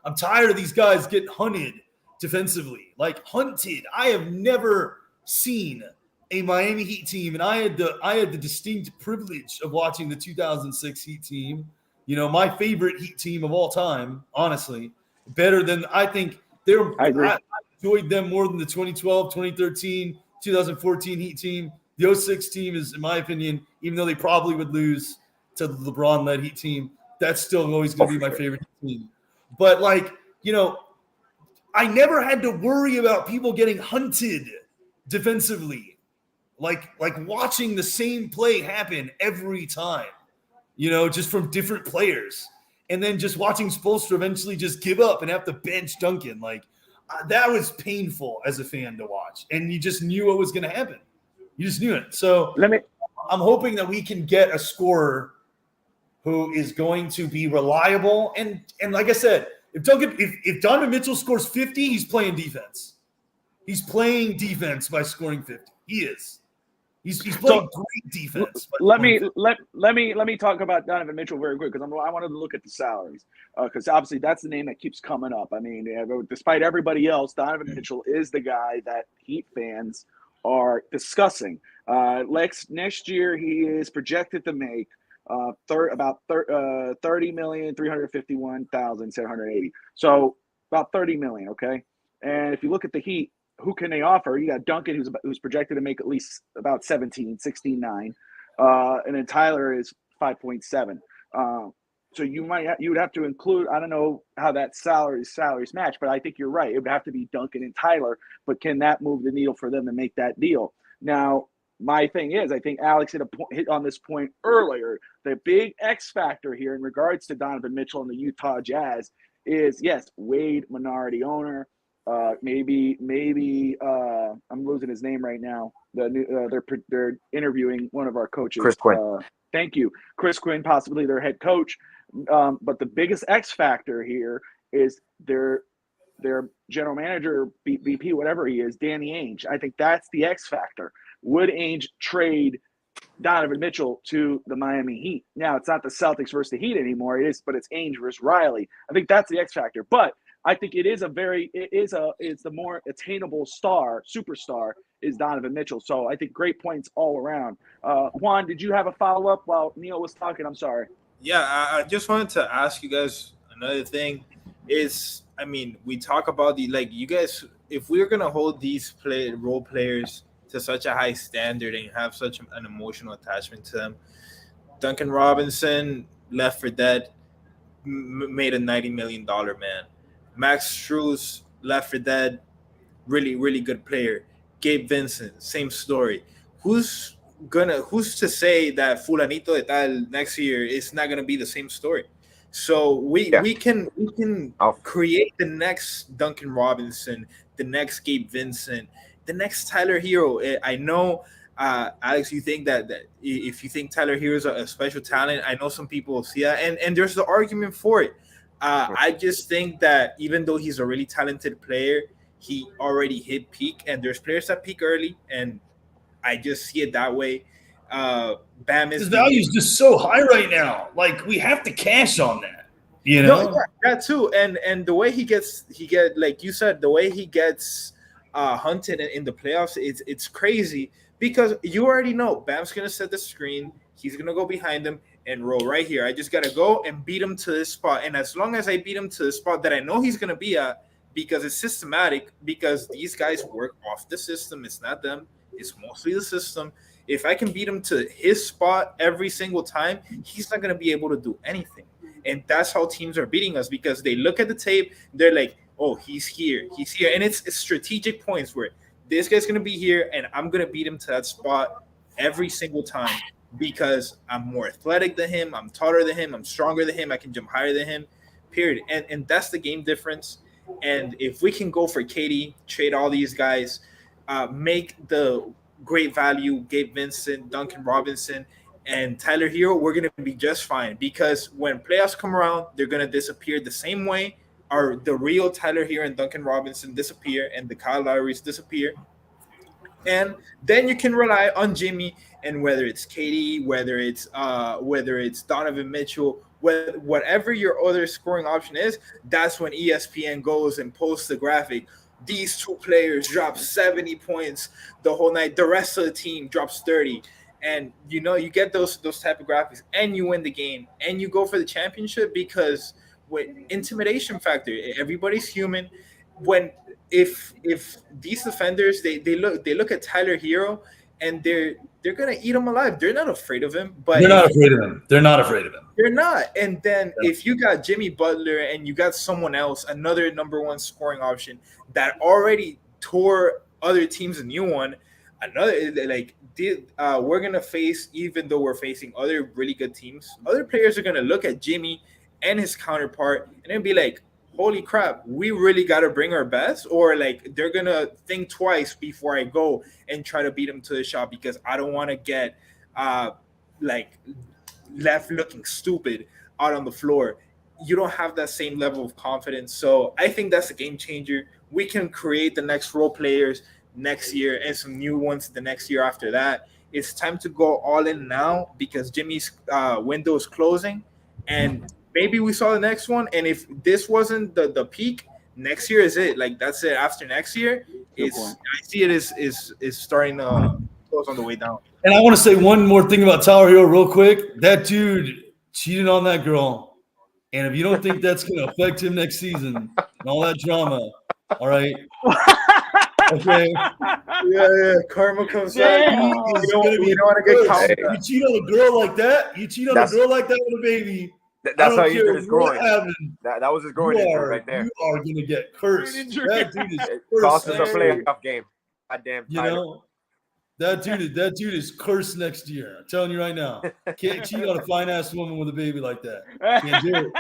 I'm tired of these guys getting hunted defensively, like hunted. I have never seen a Miami Heat team, and I had the distinct privilege of watching the 2006 Heat team. You know, my favorite Heat team of all time, honestly, better than I think they're. I enjoyed them more than the 2012, 2013, 2014 Heat team. The 06 team is, in my opinion, even though they probably would lose to the LeBron-led Heat team, that's still always going to be my favorite team. But, like, you know, I never had to worry about people getting hunted defensively. Like watching the same play happen every time, you know, just from different players. And then just watching Spoelstra eventually just give up and have to bench Duncan. Like, that was painful as a fan to watch. And you just knew what was going to happen. You just knew it. So I'm hoping that we can get a scorer who is going to be reliable. And like I said, if Donovan Mitchell scores 50, he's playing defense. He's playing defense by scoring 50. He is. He's playing great defense. Let me talk about Donovan Mitchell very quick because I wanted to look at the salaries because obviously that's the name that keeps coming up. I mean, despite everybody else, Donovan Mitchell is the guy that Heat fans are discussing. Next year he is projected to make about $30,351,780. So about $30 million. Okay, and if you look at the Heat, who can they offer? You got Duncan, who's projected to make at least about 16.9, and then Tyler is 5.7. So you would have to include. I don't know how that salaries match, but I think you're right. It would have to be Duncan and Tyler. But can that move the needle for them to make that deal? Now, my thing is, I think Alex hit on this point earlier. The big X factor here in regards to Donovan Mitchell and the Utah Jazz is, yes, Wade, minority owner. Maybe I'm losing his name right now. They're interviewing one of our coaches. Chris Quinn. Thank you, Chris Quinn, possibly their head coach. But the biggest X factor here is their general manager, VP, whatever he is, Danny Ainge. I think that's the X factor. Would Ainge trade Donovan Mitchell to the Miami Heat? Now it's not the Celtics versus the Heat anymore. It's Ainge versus Riley. I think that's the X factor. But I think it's the more attainable superstar is Donovan Mitchell. So I think great points all around. Juan, did you have a follow-up while Neal was talking? I'm sorry. Yeah, I just wanted to ask you guys another thing is, I mean, we talk about you guys, if we're going to hold these role players to such a high standard and have such an emotional attachment to them, Duncan Robinson, left for dead, made a $90 million man. Max Strus, left for dead, really, really good player. Gabe Vincent, same story. Who's to say that Fulanito de Tal next year is not gonna be the same story? So we can create the next Duncan Robinson, the next Gabe Vincent, the next Tyler Hero. I know, Alex, you think that if you think Tyler Hero is a special talent, I know some people will see that, and there's the argument for it. I just think that even though he's a really talented player, he already hit peak, and there's players that peak early, and I just see it that way. Bam is his value is just so high right now. Like, we have to cash on that. You know, that too, and the way he like you said, the way he gets hunted in the playoffs, it's crazy because you already know Bam's gonna set the screen, he's gonna go behind him and roll right here. I just gotta go and beat him to this spot, and as long as I beat him to the spot that I know he's gonna be at, because it's systematic, because these guys work off the system, it's not them, it's mostly the system. If I can beat him to his spot every single time, he's not gonna be able to do anything. And that's how teams are beating us, because they look at the tape, they're like, oh, he's here. And it's strategic points where this guy's going to be here and I'm going to beat him to that spot every single time because I'm more athletic than him, I'm taller than him, I'm stronger than him, I can jump higher than him, period. And that's the game difference. And if we can go for KD, trade all these guys, make the great value, Gabe Vincent, Duncan Robinson, and Tyler Hero, we're going to be just fine, because when playoffs come around, they're going to disappear the same way the real Tyler Hero and Duncan Robinson disappear and the Kyle Lowrys disappear. And then you can rely on Jimmy, and whether it's KD, whether it's Donovan Mitchell, whatever your other scoring option is, that's when ESPN goes and posts the graphic. These two players drop 70 points the whole night. The rest of the team drops 30. And, you get those type of graphics, and you win the game, and you go for the championship, because with intimidation factor, everybody's human. If these defenders, they look at Tyler Hero, and they're gonna eat him alive. They're not afraid of him, but they're not afraid of him. They're not. And then if you got Jimmy Butler and you got someone else, another number one scoring option that already tore other teams a new one, we're gonna face, even though we're facing other really good teams, other players are gonna look at Jimmy and his counterpart and then be like, holy crap, we really got to bring our best, or like they're gonna think twice before I go and try to beat him to the shot, because I don't want to get left looking stupid out on the floor. You don't have that same level of confidence. So I think that's a game changer. We can create the next role players next year and some new ones the next year after that. It's time to go all in now, because Jimmy's window is closing, and maybe we saw the next one. And if this wasn't the peak, next year is it. Like, that's it. After next year, I see it is starting to close on the way down. And I want to say one more thing about Tyler Hero real quick. That dude cheated on that girl. And if you don't think that's going to affect him next season and all that drama, all right. Okay. Yeah. Karma comes back. You don't want to get caught. You cheat on a girl like that. You cheat on a girl like that with a baby. That's how you did his groin. That was his groin injury right there. You are going to get cursed. That dude is cursed. Cost us a playoff game. Goddamn. That dude is cursed next year. I'm telling you right now. Can't cheat on a fine ass woman with a baby like that. Can't do it.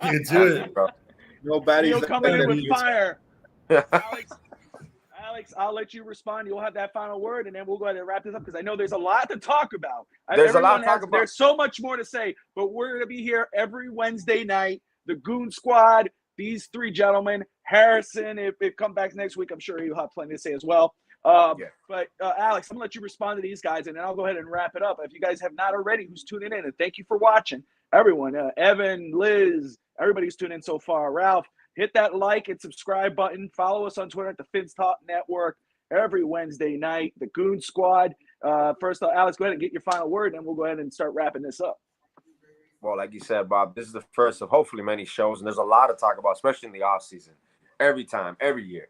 Can't do it, bro. Nobody's coming in with fire. Alex, I'll let you respond. You'll have that final word, and then we'll go ahead and wrap this up, because I know there's a lot to talk about. There's a lot to talk about. There's so much more to say, but we're going to be here every Wednesday night. The Goon Squad, these three gentlemen, Harrison, if it comes back next week, I'm sure he'll have plenty to say as well. But Alex, I'm going to let you respond to these guys, and then I'll go ahead and wrap it up. If you guys have not already, who's tuning in, and thank you for watching, everyone, Evan, Liz, everybody who's tuned in so far, Ralph, hit that like and subscribe button. Follow us on Twitter at the Fins Talk Network every Wednesday night, the Goon Squad. First, Alex, go ahead and get your final word, and we'll go ahead and start wrapping this up. Well, like you said, Bob, this is the first of hopefully many shows, and there's a lot to talk about, especially in the offseason, every time, every year.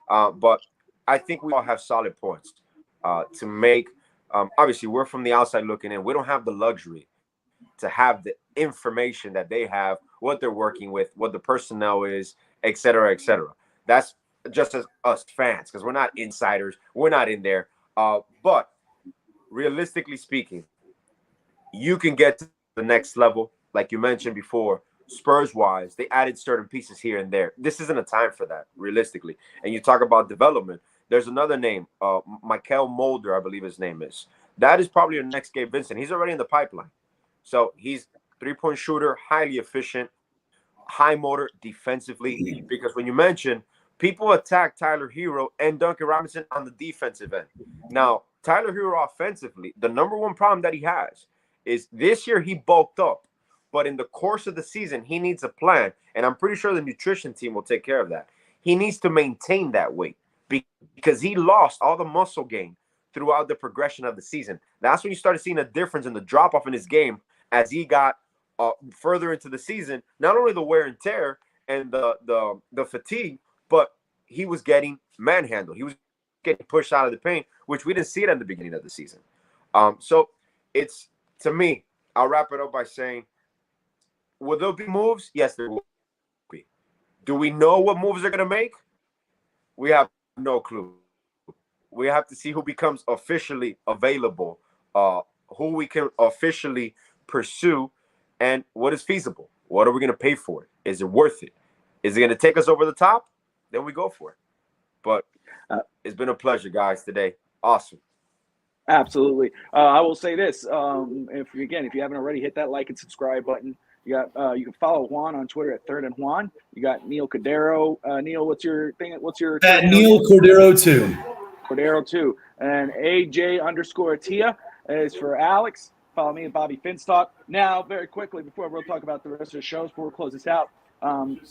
But I think we all have solid points to make. Obviously, we're from the outside looking in. We don't have the luxury to have the information that they have, what they're working with, what the personnel is, et cetera, et cetera. That's just as us fans, because we're not insiders. We're not in there. But realistically speaking, you can get to the next level. Like you mentioned before, Spurs-wise, they added certain pieces here and there. This isn't a time for that, realistically. And you talk about development. There's another name, Michael Mulder, I believe his name is. That is probably your next Gabe Vincent. He's already in the pipeline. So he's three-point shooter, highly efficient, high motor defensively. Because when you mention, people attack Tyler Hero and Duncan Robinson on the defensive end. Now, Tyler Hero offensively, the number one problem that he has is this year he bulked up. But in the course of the season, he needs a plan. And I'm pretty sure the nutrition team will take care of that. He needs to maintain that weight because he lost all the muscle gain throughout the progression of the season. That's when you started seeing a difference in the drop-off in his game as he got further into the season. Not only the wear and tear and the fatigue, but he was getting manhandled. He was getting pushed out of the paint, which we didn't see it at the beginning of the season. So it's, to me, I'll wrap it up by saying, will there be moves? Yes, there will be. Do we know what moves they're going to make? We have no clue. We have to see who becomes officially available, who we can officially pursue, and what is feasible. What are we going to pay for it? Is it worth it? Is it going to take us over the top? Then we go for it. But it's been a pleasure, guys, today. Awesome. Absolutely. I will say this. If you haven't already, hit that like and subscribe button. You can follow Juan on Twitter at Third and Juan. You got Neal Cordero. Neal, what's your thing? What's your at Neal Cordero 2. Cordero 2. And AJ_Atia is for Alex. Follow me at Bobby Finstock. Now, very quickly, before we'll talk about the rest of the shows, before we close this out,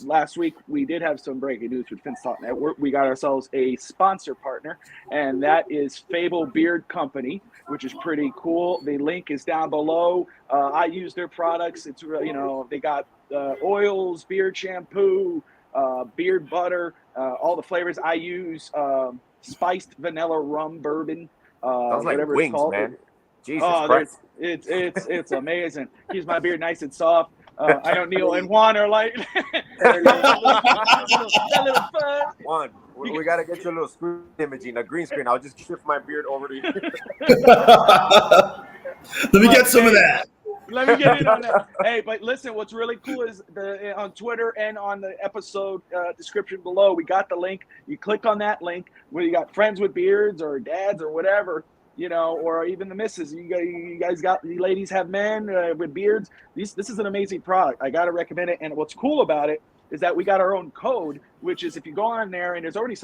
last week we did have some breaking news with Finstock Network. We got ourselves a sponsor partner, and that is Fable Beard Company, which is pretty cool. The link is down below. I use their products. It's they got oils, beard shampoo, beard butter, all the flavors. I use spiced vanilla rum bourbon. Sounds like whatever wings, it's called. man. Jesus Christ. It's amazing. Keeps my beard nice and soft. I know Neal and Juan are like a little fun. Juan, we got to get you a little screen imaging, a green screen. I'll just shift my beard over to you. Let me get some of that. Let me get in on that. Hey, but listen, what's really cool is on Twitter and on the episode description below, we got the link. You click on that link where you got friends with beards or dads or whatever, or even the misses. You guys got, you ladies have men with beards. This is an amazing product. I got to recommend it. And what's cool about it is that we got our own code, which is if you go on there and there's already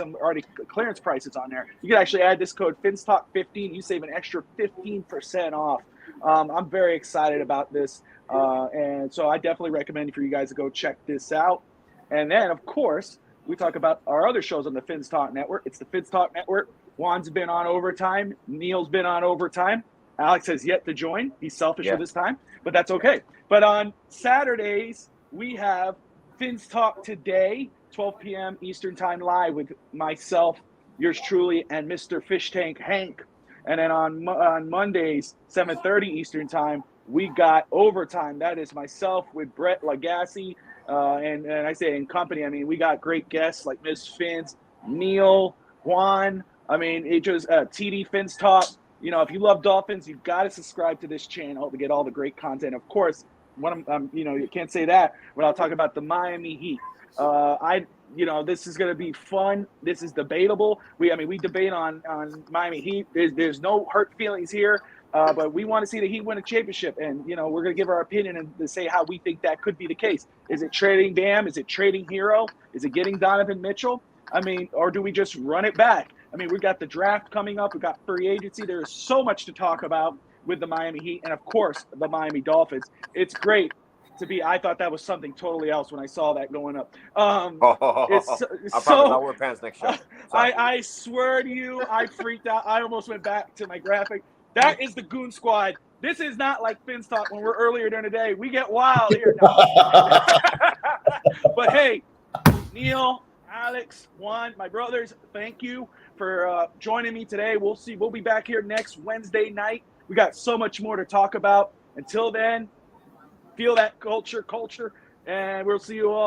clearance prices on there, you can actually add this code FINSTALK15. You save an extra 15% off. I'm very excited about this. And so I definitely recommend for you guys to go check this out. And then, of course, we talk about our other shows on the Finstock Network. It's the Finstock Network. Juan's been on overtime. Neal's been on overtime. Alex has yet to join. He's selfish for this time, but that's okay. But on Saturdays, we have Finstock Today, 12 p.m. Eastern Time live with myself, yours truly, and Mr. Fish Tank Hank. And then on Mondays, 7:30 Eastern Time, we got Overtime. That is myself with Brett Lagasse. And I say in company, I mean, we got great guests like Miss Fins, Neal, Juan. I mean, it just TD Fins Talk. If you love Dolphins, you've got to subscribe to this channel to get all the great content. Of course, you can't say that without talking about the Miami Heat. This is going to be fun. This is debatable. We debate on Miami Heat. There's no hurt feelings here, but we want to see the Heat win a championship. And, we're going to give our opinion and to say how we think that could be the case. Is it trading Bam? Is it trading Hero? Is it getting Donovan Mitchell? Or do we just run it back? We've got the draft coming up. We've got free agency. There is so much to talk about with the Miami Heat and, of course, the Miami Dolphins. It's great to be. I thought that was something totally else when I saw that going up. I promise I'll wear pants next show. I swear to you, I freaked out. I almost went back to my graphic. That is the Goon Squad. This is not like Finstock when we're earlier during the day. We get wild here now. But hey, Neal, Alex, Juan, my brothers, thank you for joining me today. We'll see. We'll be back here next Wednesday night. We got so much more to talk about. Until then, feel that culture, and we'll see you all.